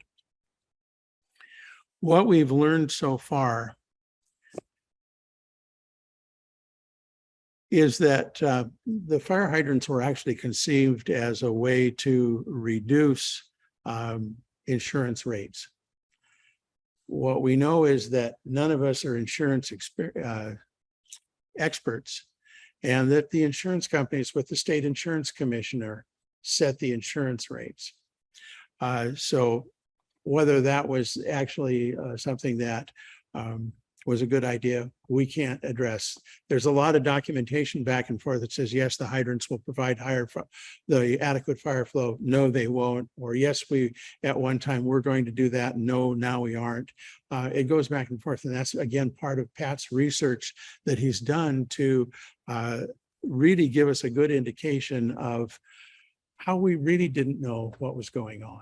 What we've learned so far is that the fire hydrants were actually conceived as a way to reduce insurance rates. What we know is that none of us are insurance experts, and that the insurance companies with the state insurance commissioner set the insurance rates. So whether that was actually something that was a good idea, we can't address. There's a lot of documentation back and forth that says, yes, the hydrants will provide the adequate fire flow. No, they won't. Or yes, at one time we're going to do that. No, now we aren't. It goes back and forth. And that's, again, part of Pat's research that he's done to really give us a good indication of how we really didn't know what was going on.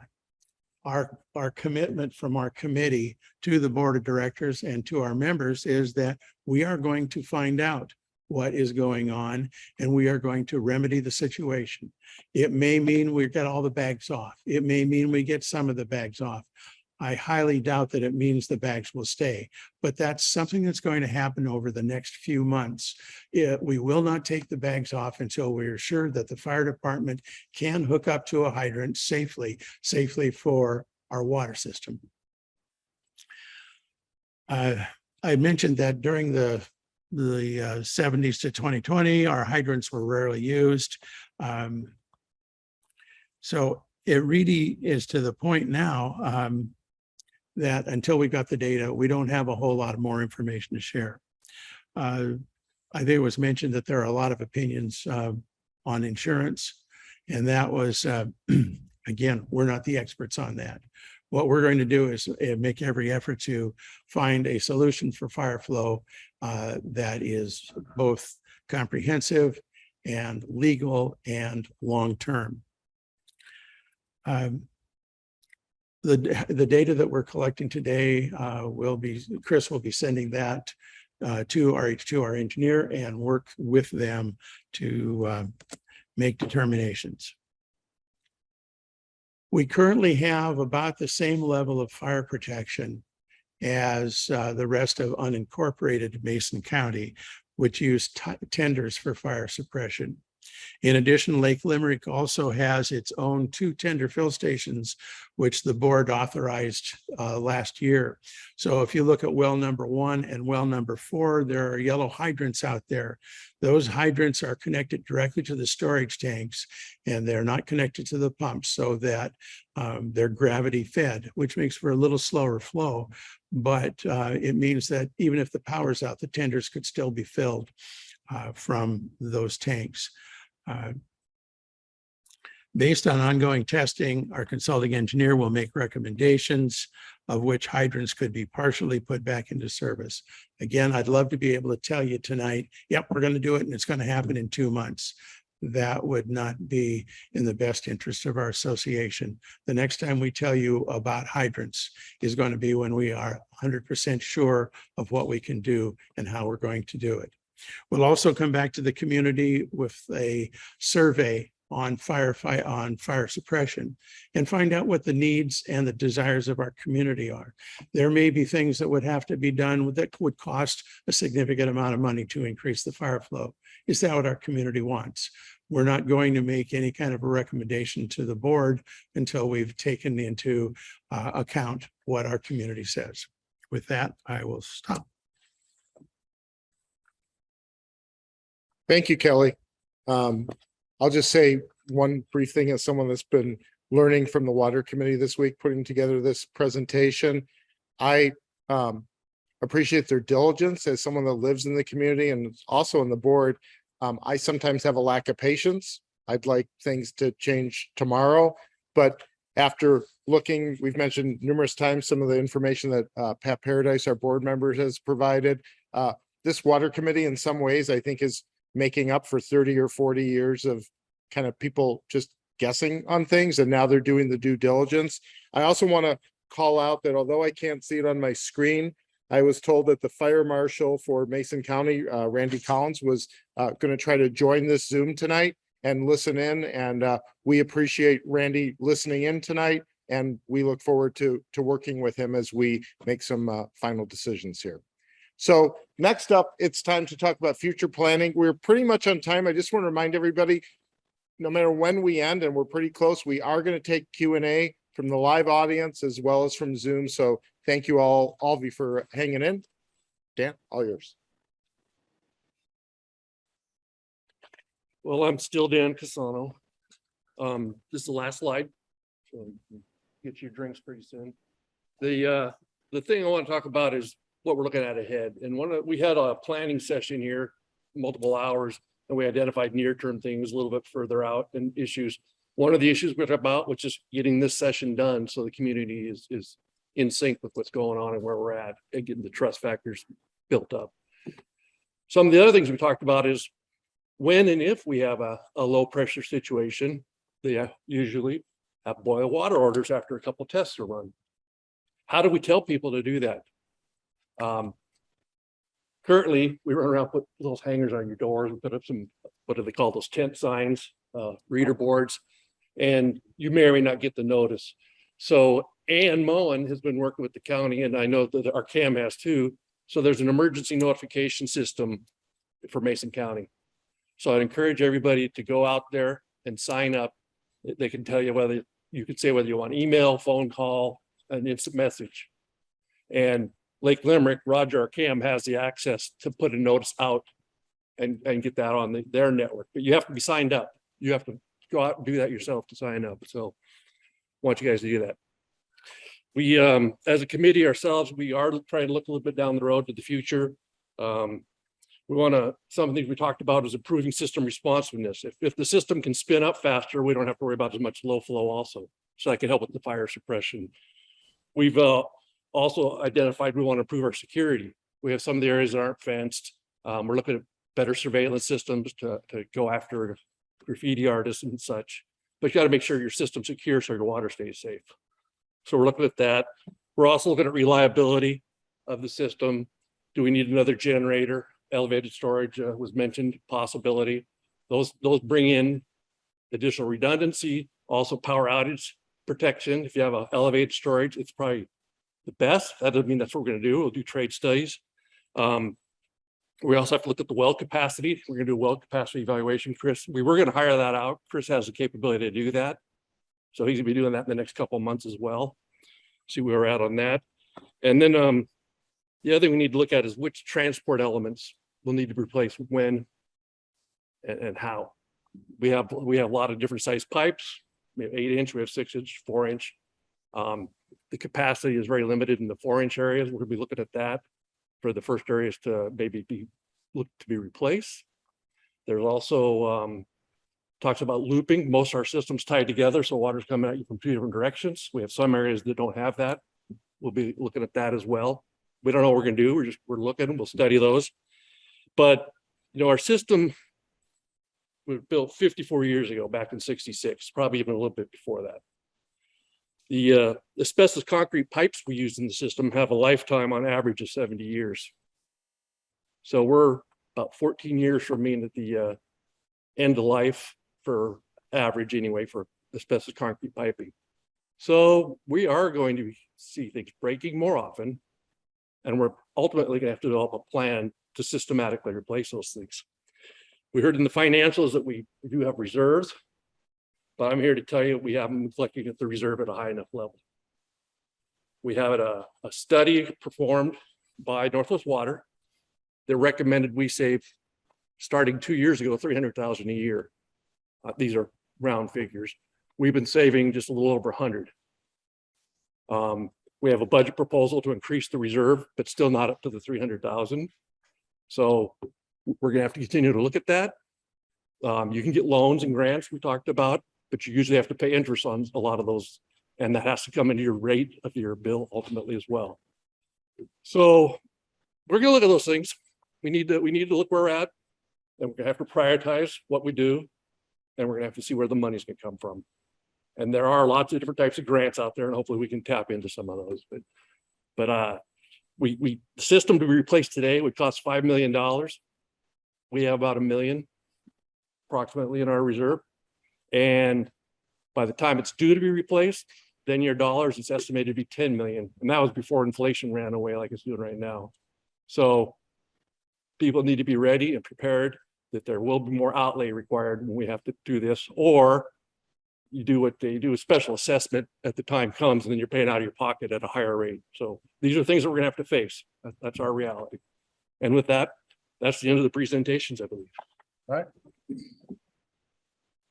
Our commitment from our committee to the board of directors and to our members is that we are going to find out what is going on, and we are going to remedy the situation. It may mean we get all the bags off. It may mean we get some of the bags off. I highly doubt that it means the bags will stay, but that's something that's going to happen over the next few months. We will not take the bags off until we're sure that the fire department can hook up to a hydrant safely for our water system. I mentioned that during the 70s to 2020, our hydrants were rarely used. So it really is to the point now that until we got the data, we don't have a whole lot of more information to share. I think it was mentioned that there are a lot of opinions on insurance, and that was, again, we're not the experts on that. What we're going to do is make every effort to find a solution for fire flow that is both comprehensive and legal and long-term. The data that we're collecting today Chris will be sending that to our engineer and work with them to make determinations. We currently have about the same level of fire protection as the rest of unincorporated Mason County, which use tenders for fire suppression. In addition, Lake Limerick also has its own 2 tender fill stations, which the board authorized last year. So if you look at well number 1 and well number 4, there are yellow hydrants out there. Those hydrants are connected directly to the storage tanks, and they're not connected to the pumps, so that they're gravity fed, which makes for a little slower flow. But it means that even if the power's out, the tenders could still be filled from those tanks. Based on ongoing testing, our consulting engineer will make recommendations of which hydrants could be partially put back into service. Again, I'd love to be able to tell you tonight, yep, we're going to do it and it's going to happen in 2 months. That would not be in the best interest of our association. The next time we tell you about hydrants is going to be when we are 100% sure of what we can do and how we're going to do it. We'll also come back to the community with a survey on fire suppression and find out what the needs and the desires of our community are. There may be things that would have to be done that would cost a significant amount of money to increase the fire flow. Is that what our community wants? We're not going to make any kind of a recommendation to the board until we've taken into account what our community says. With that, I will stop. Thank you, Kelly. I'll just say one brief thing as someone that's been learning from the water committee this week, putting together this presentation. I appreciate their diligence as someone that lives in the community and also on the board. I sometimes have a lack of patience. I'd like things to change tomorrow, but after looking, we've mentioned numerous times some of the information that Pat Paradise, our board member, has provided. This water committee in some ways, I think, is making up for 30 or 40 years of kind of people just guessing on things, and now they're doing the due diligence. I also want to call out that although I can't see it on my screen, I was told that the fire marshal for Mason County, Randy Collins, was going to try to join this Zoom tonight and listen in. And we appreciate Randy listening in tonight. And we look forward to working with him as we make some final decisions here. So next up, it's time to talk about future planning. We're pretty much on time. I just want to remind everybody, no matter when we end, and we're pretty close, we are going to take Q&A from the live audience as well as from Zoom. So thank you all of you for hanging in. Dan, all yours. Well, I'm still Dan Casano. This is the last slide. So get your drinks pretty soon. The thing I want to talk about is what we're looking at ahead. And we had a planning session here, multiple hours, and we identified near-term things a little bit further out and issues. One of the issues we're talking about, which is getting this session done so the community is in sync with what's going on and where we're at and getting the trust factors built up. Some of the other things we talked about is when and if we have a low pressure situation, they usually have boil water orders after a couple tests are run. How do we tell people to do that? Currently, we run around, put those hangers on your doors and put up some, what do they call those, tent signs, reader boards, and you may or may not get the notice. So Ann Mullen has been working with the county, and I know that our CAM has too. So there's an emergency notification system for Mason County. So I'd encourage everybody to go out there and sign up. They can tell you whether you can say whether you want email, phone call, an instant message. And Lake Limerick, Roger, our CAM, has the access to put a notice out and get that on their network. But you have to be signed up. You have to go out and do that yourself to sign up. So I want you guys to do that. We, as a committee ourselves, we are trying to look a little bit down the road to the future. We want to, some of the things we talked about is improving system responsiveness. If the system can spin up faster, we don't have to worry about as much low flow also. So that can help with the fire suppression. We've also identified we want to improve our security. We have some of the areas that aren't fenced. We're looking at better surveillance systems to go after graffiti artists and such. But you got to make sure your system's secure so your water stays safe. So we're looking at that. We're also looking at reliability of the system. Do we need another generator? Elevated storage was mentioned, possibility. Those bring in additional redundancy, also power outage protection. If you have an elevated storage, it's probably the best. That doesn't mean that's what we're going to do. We'll do trade studies. We also have to look at the well capacity. We're going to do a well capacity evaluation. Chris, we were going to hire that out. Chris has the capability to do that. So he's going to be doing that in the next couple of months as well. See where we're at on that. And then the other thing we need to look at is which transport elements will need to be replaced when and how. We have a lot of different size pipes. We have 8-inch, we have 6-inch, 4-inch. The capacity is very limited in the 4-inch areas. We're going to be looking at that for the first areas to maybe be looked to be replaced. There's also talks about looping. Most of our systems tied together, so water's coming at you from 2 different directions. We have some areas that don't have that. We'll be looking at that as well. We don't know what we're going to do. We're looking. We'll study those. But you know, our system was built 54 years ago, back in '66, probably even a little bit before that. The asbestos concrete pipes we use in the system have a lifetime on average of 70 years. So we're about 14 years from being at the end of life for average anyway for asbestos concrete piping. So we are going to see things breaking more often, and we're ultimately going to have to develop a plan to systematically replace those things. We heard in the financials that we do have reserves, but I'm here to tell you we haven't been collecting at the reserve at a high enough level. We have a study performed by Northwest Water that recommended we save, starting 2 years ago, $300,000 a year. These are round figures. We've been saving just a little over 100. We have a budget proposal to increase the reserve, but still not up to the 300,000. So we're gonna have to continue to look at that. You can get loans and grants we talked about, but you usually have to pay interest on a lot of those, and that has to come into your rate of your bill ultimately as well. So we're gonna look at those things. We need to look where we're at, and we're gonna have to prioritize what we do, and we're gonna have to see where the money's gonna come from. And there are lots of different types of grants out there, and hopefully we can tap into some of those. But the system to be replaced today would cost $5 million. We have about $1 million approximately in our reserve. And by the time it's due to be replaced, then your dollars, it's estimated to be 10 million. And that was before inflation ran away like it's doing right now. So people need to be ready and prepared that there will be more outlay required when we have to do this, or you do what they do, a special assessment at the time comes, and then you're paying out of your pocket at a higher rate. So these are things that we're gonna have to face. That's our reality. And with that, that's the end of the presentations, I believe. All right.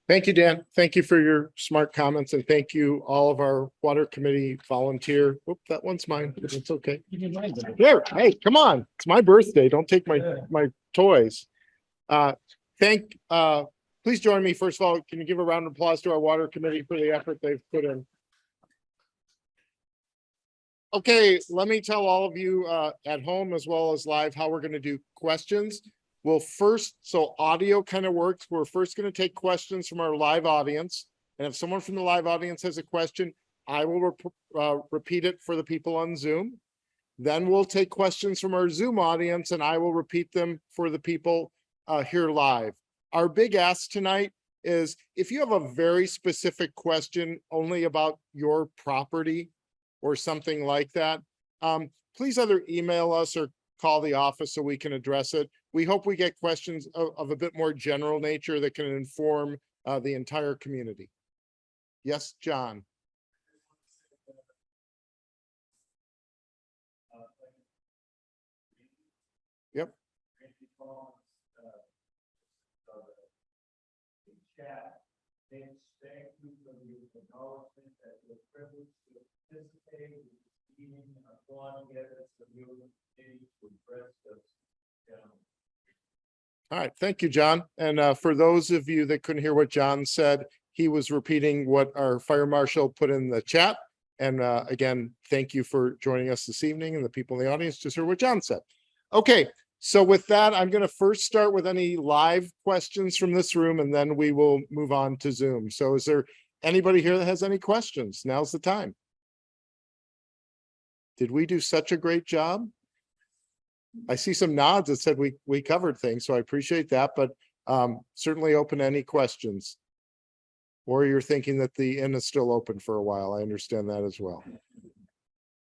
Thank you, Dan. Thank you for your smart comments, and thank you all of our water committee volunteer. Oop, that one's mine. It's okay. There, hey, come on. It's my birthday. Don't take my toys. Please join me. First of all, can you give a round of applause to our water committee for the effort they've put in? Okay, let me tell all of you at home as well as live how we're going to do questions. Well, first, so audio kind of works. We're first going to take questions from our live audience. And if someone from the live audience has a question, I will repeat it for the people on Zoom. Then we'll take questions from our Zoom audience and I will repeat them for the people here live. Our big ask tonight is if you have a very specific question only about your property or something like that, please either email us or call the office so we can address it. We hope we get questions of a bit more general nature that can inform the entire community. Yes, John. Yep. Thank you for the acknowledgement that we're privileged to participate in this meeting and upon together to move to address those. All right, thank you, John. And for those of you that couldn't hear what John said, he was repeating what our fire marshal put in the chat. And again, thank you for joining us this evening, and the people in the audience just heard what John said. Okay, so with that, I'm going to first start with any live questions from this room, and then we will move on to Zoom. So is there anybody here that has any questions? Now's the time. Did we do such a great job? I see some nods that said we covered things, so I appreciate that, but certainly open to any questions. Or you're thinking that the inn is still open for a while. I understand that as well.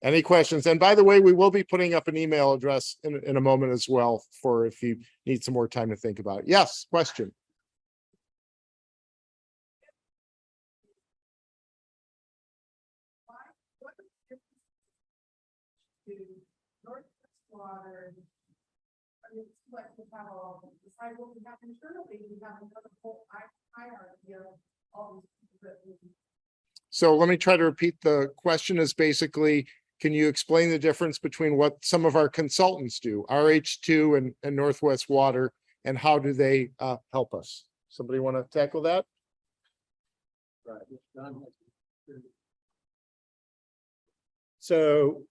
Any questions? And by the way, we will be putting up an email address in a moment as well for if you need some more time to think about it. Yes, question. Water. I mean, it's like we have all decide what we have internally, we have another whole hierarchy of all these. So let me try to repeat the question is basically, can you explain the difference between what some of our consultants do, RH2 and Northwest Water, and how do they help us? Somebody want to tackle that? Right. So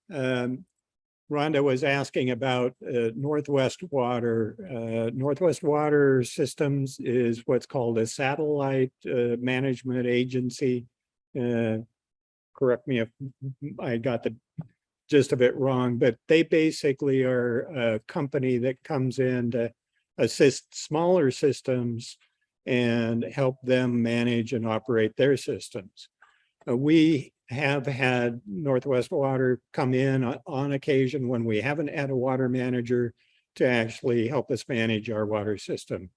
Rhonda was asking about Northwest Water. Northwest Water Systems is what's called a satellite management agency. Correct me if I got the gist of it wrong, but they basically are a company that comes in to assist smaller systems and help them manage and operate their systems. We have had Northwest Water come in on occasion when we haven't had a water manager to actually help us manage our water system.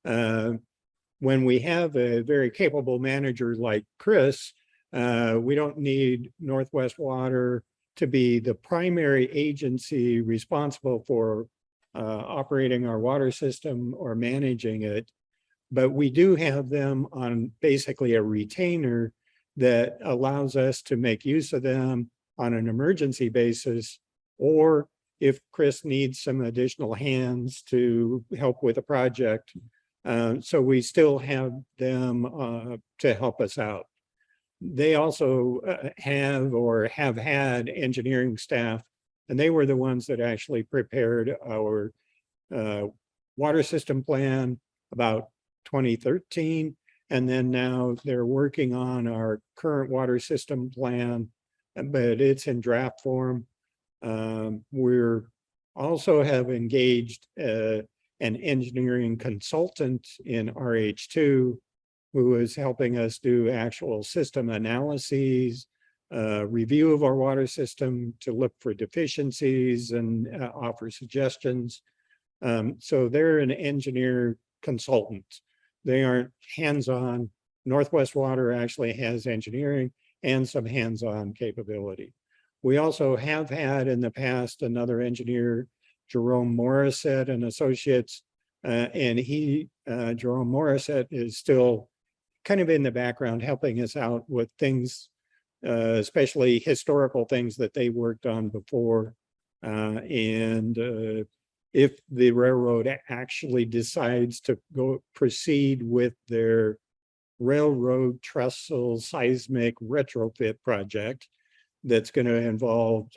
When we have a very capable manager like Chris, we don't need Northwest Water to be the primary agency responsible for operating our water system or managing it. But we do have them on basically a retainer that allows us to make use of them on an emergency basis, or if Chris needs some additional hands to help with a project. So we still have them to help us out. They also have or have had engineering staff, and they were the ones that actually prepared our water system plan about 2013. And then now they're working on our current water system plan, but it's in draft form. We're also have engaged an engineering consultant in RH2 who is helping us do actual system analyses, review of our water system to look for deficiencies and offer suggestions. So they're an engineer consultant. They aren't hands-on. Northwest Water actually has engineering and some hands-on capability. We also have had in the past another engineer, Jerome Morissette and Associates, and Jerome Morissette is still kind of in the background helping us out with things, especially historical things that they worked on before. If the railroad actually decides to proceed with their railroad trestle seismic retrofit project, that's going to involve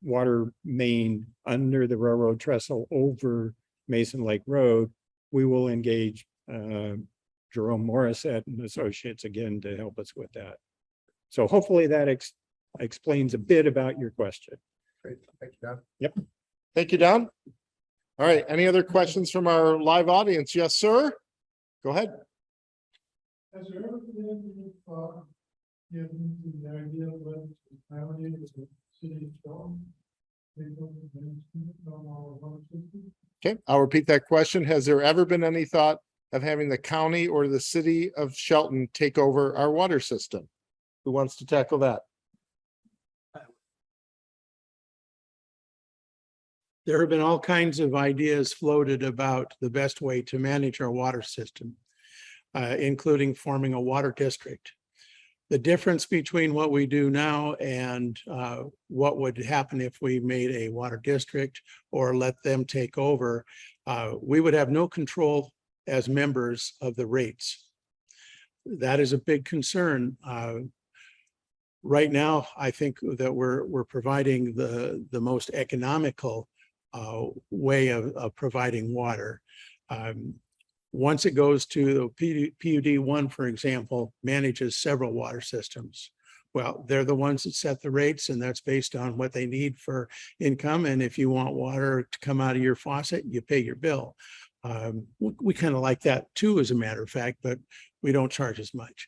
water main under the railroad trestle over Mason Lake Road, we will engage Jerome Morissette and Associates again to help us with that. So hopefully that explains a bit about your question. Great. Thank you, Don. Yep. Thank you, Don. All right. Any other questions from our live audience? Yes, sir. Go ahead. Has there ever been any thought given to the idea of what the county is the city of Shelton? Okay, I'll repeat that question. Has there ever been any thought of having the county or the city of Shelton take over our water system? Who wants to tackle that? There have been all kinds of ideas floated about the best way to manage our water system, including forming a water district. The difference between what we do now and what would happen if we made a water district or let them take over, we would have no control as members of the rates. That is a big concern. Right now, I think that we're providing the most economical way of providing water. Once it goes to PUD 1, for example, manages several water systems. Well, they're the ones that set the rates, and that's based on what they need for income. And if you want water to come out of your faucet, you pay your bill. We kind of like that too, as a matter of fact, but we don't charge as much.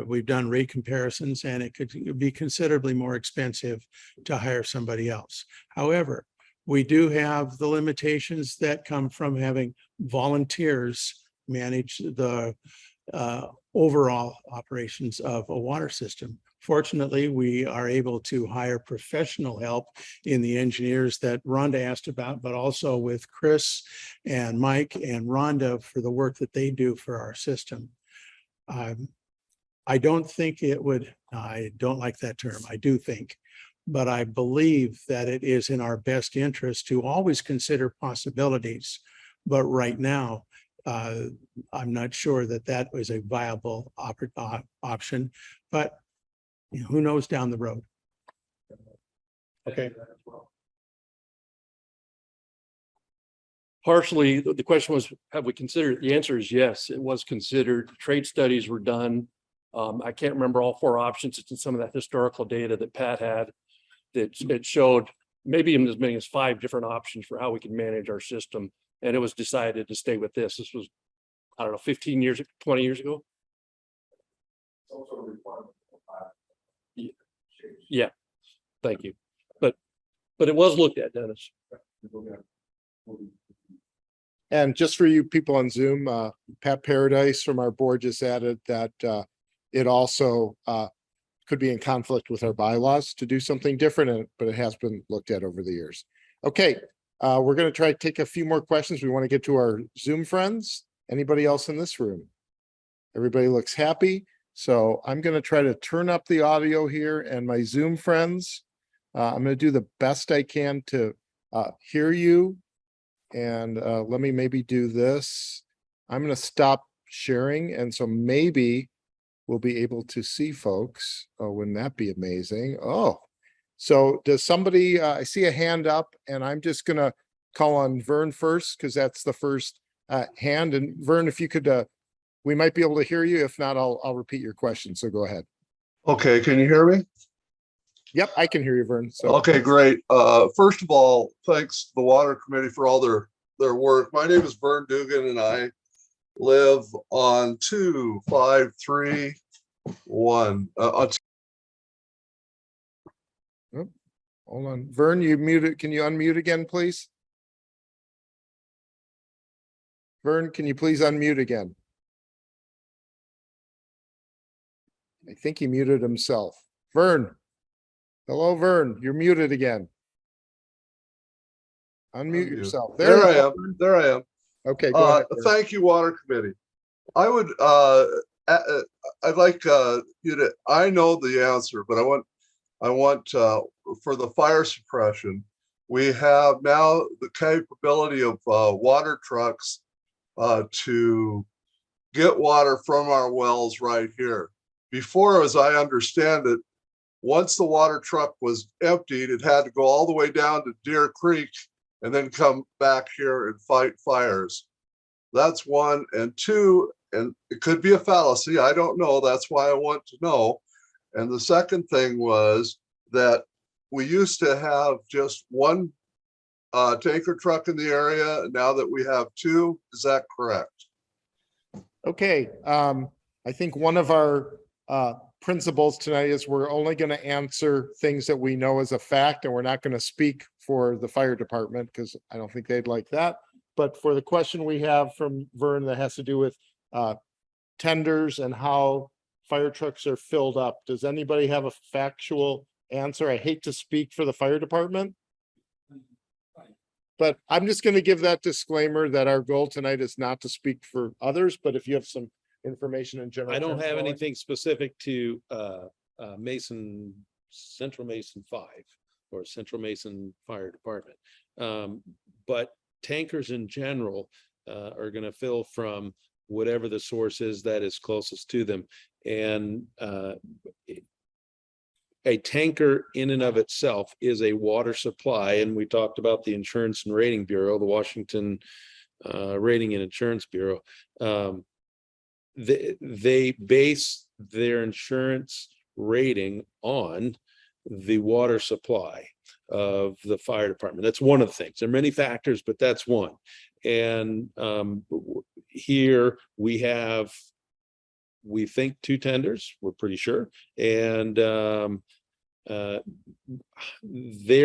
We've done rate comparisons, and it could be considerably more expensive to hire somebody else. However, we do have the limitations that come from having volunteers manage the overall operations of a water system. Fortunately, we are able to hire professional help in the engineers that Rhonda asked about, but also with Chris and Mike and Rhonda for the work that they do for our system. I don't think it would, I don't like that term, I do think, but I believe that it is in our best interest to always consider possibilities. But right now, I'm not sure that that was a viable option, but you know, who knows down the road. Okay. Partially, the question was, have we considered? The answer is yes, it was considered. Trade studies were done. I can't remember all four options. It's in some of that historical data that Pat had that it showed maybe even as many as 5 different options for how we can manage our system. And it was decided to stay with this. This was, I don't know, 15 years, 20 years ago. Yeah, thank you. But it was looked at, Dennis. And just for you people on Zoom, Pat Paradise from our board just added that it also could be in conflict with our bylaws to do something different, but it has been looked at over the years. Okay, we're going to try to take a few more questions. We want to get to our Zoom friends. Anybody else in this room? Everybody looks happy. So I'm going to try to turn up the audio here, and my Zoom friends, I'm going to do the best I can to hear you. And let me maybe do this. I'm going to stop sharing. And so maybe we'll be able to see folks. Oh, wouldn't that be amazing? Oh, so does somebody, I see a hand up, and I'm just going to call on Vern first, because that's the first hand. And Vern, if you could, we might be able to hear you. If not, I'll repeat your question. So go ahead. Okay, can you hear me? Yep, I can hear you, Vern. So, Okay, great. First of all, thanks to the Water Committee for all their work. My name is Vern Dugan and I live on 2531. hold on. Vern, you muted. Can you unmute again, please? Vern, can you please unmute again? I think he muted himself. Vern. Hello, Vern. You're muted again. Unmute yourself. There you I go, am. Vern. There I am. Okay, go ahead. Vern. Thank you, Water Committee. I would, I'd like you to, I know the answer, but I want for the fire suppression, we have now the capability of water trucks to get water from our wells right here. Before, as I understand it, once the water truck was emptied, it had to go all the way down to Deer Creek and then come back here and fight fires. That's one. And two, and it could be a fallacy, I don't know, that's why I want to know. And the second thing was that we used to have just one tanker truck in the area. Now that we have two, is that correct? Okay, I think one of our principles tonight is we're only going to answer things that we know as a fact, and we're not going to speak for the fire department because I don't think they'd like that. But for the question we have from Vern that has to do with tenders and how fire trucks are filled up, does anybody have a factual answer? I hate to speak for the fire department, but I'm just going to give that disclaimer that our goal tonight is not to speak for others, but if you have some information in general. I don't terms, have Roland. anything specific to Central Mason 5 or Central Mason Fire Department. But tankers in general are going to fill from whatever the source is that is closest to them. And a tanker in and of itself is a water supply. And we talked about the Insurance and Rating Bureau, the Washington Rating and Insurance Bureau. They base their insurance rating on the water supply of the fire department. That's one of the things. There are many factors, but that's one. And here we have, we think, two tenders, we're pretty sure. And their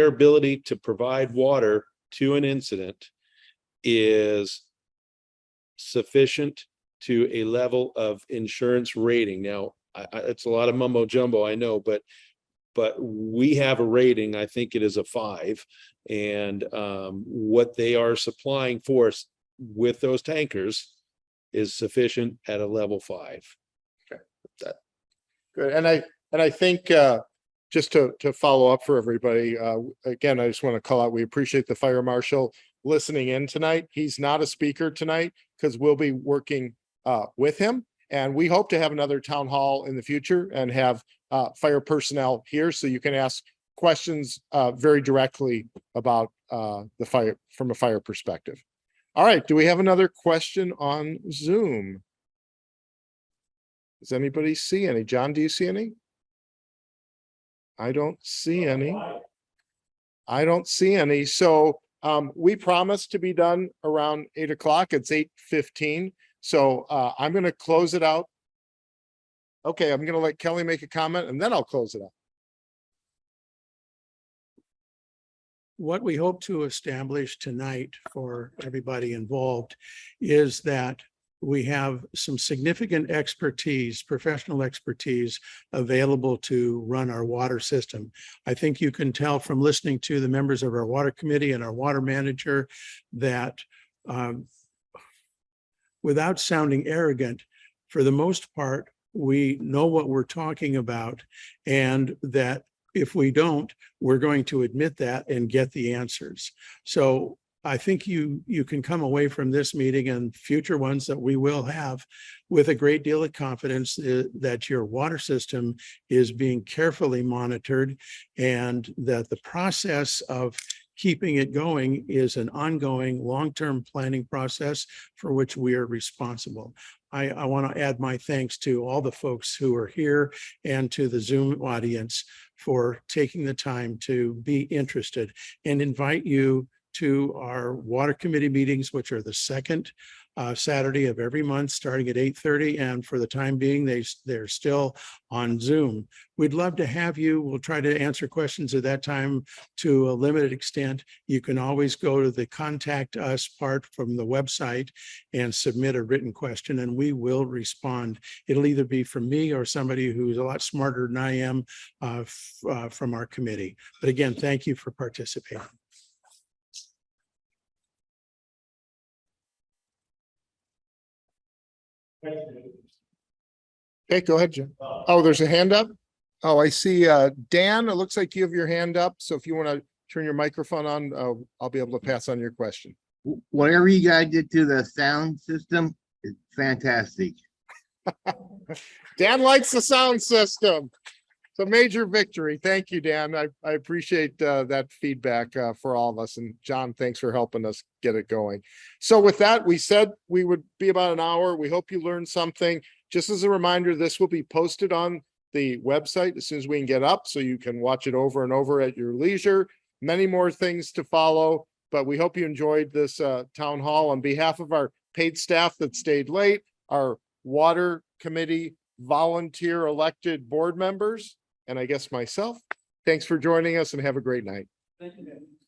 ability to provide water to an incident is sufficient to a level of insurance rating. Now, it's a lot of mumbo jumbo, I know, but we have a rating. I think it is a 5, and what they are supplying for us with those tankers is sufficient at a level 5. Okay. Good. And I think just to follow up for everybody, again, I just want to call out, we appreciate the fire marshal listening in tonight. He's not a speaker tonight because we'll be working with him. And we hope to have another town hall in the future and have fire personnel here so you can ask questions very directly about the fire from a fire perspective. All right. Do we have another question on Zoom? Does anybody see any? John, do you see any? I don't see any. I don't see any. So we promised to be done around 8 o'clock. It's 8:15. So I'm going to close it out. Okay, I'm going to let Kelly make a comment and then I'll close it out. What we hope to establish tonight for everybody involved is that we have some significant expertise, professional expertise available to run our water system. I think you can tell from listening to the members of our water committee and our water manager that without sounding arrogant, for the most part, we know what we're talking about, and that if we don't, we're going to admit that and get the answers. So I think you can come away from this meeting and future ones that we will have with a great deal of confidence that your water system is being carefully monitored and that the process of keeping it going is an ongoing long-term planning process for which we are responsible. I want to add my thanks to all the folks who are here and to the Zoom audience for taking the time to be interested, and invite you to our water committee meetings, which are the second Saturday of every month, starting at 8:30. And for the time being, they're still on Zoom. We'd love to have you. We'll try to answer questions at that time to a limited extent. You can always go to the contact us part from the website and submit a written question, and we will respond. It'll either be from me or somebody who's a lot smarter than I am from our committee. But again, thank you for participating. Okay, go ahead, Jim. Oh, there's a hand up? Oh, I see. Dan, it looks like you have your hand up. So if you want to turn your microphone on, I'll be able to pass on your question. Whatever you guys did to the sound system is fantastic. Dan likes the sound system. It's a major victory. Thank you, Dan. I appreciate that feedback for all of us. And John, thanks for helping us get it going. So with that, we said we would be about an hour. We hope you learned something. Just as a reminder, this will be posted on the website as soon as we can get up, so you can watch it over and over at your leisure. Many more things to follow, but we hope you enjoyed this town hall. On behalf of our paid staff that stayed late, our water committee volunteer elected board members, and I guess myself, thanks for joining us and have a great night. Thank you.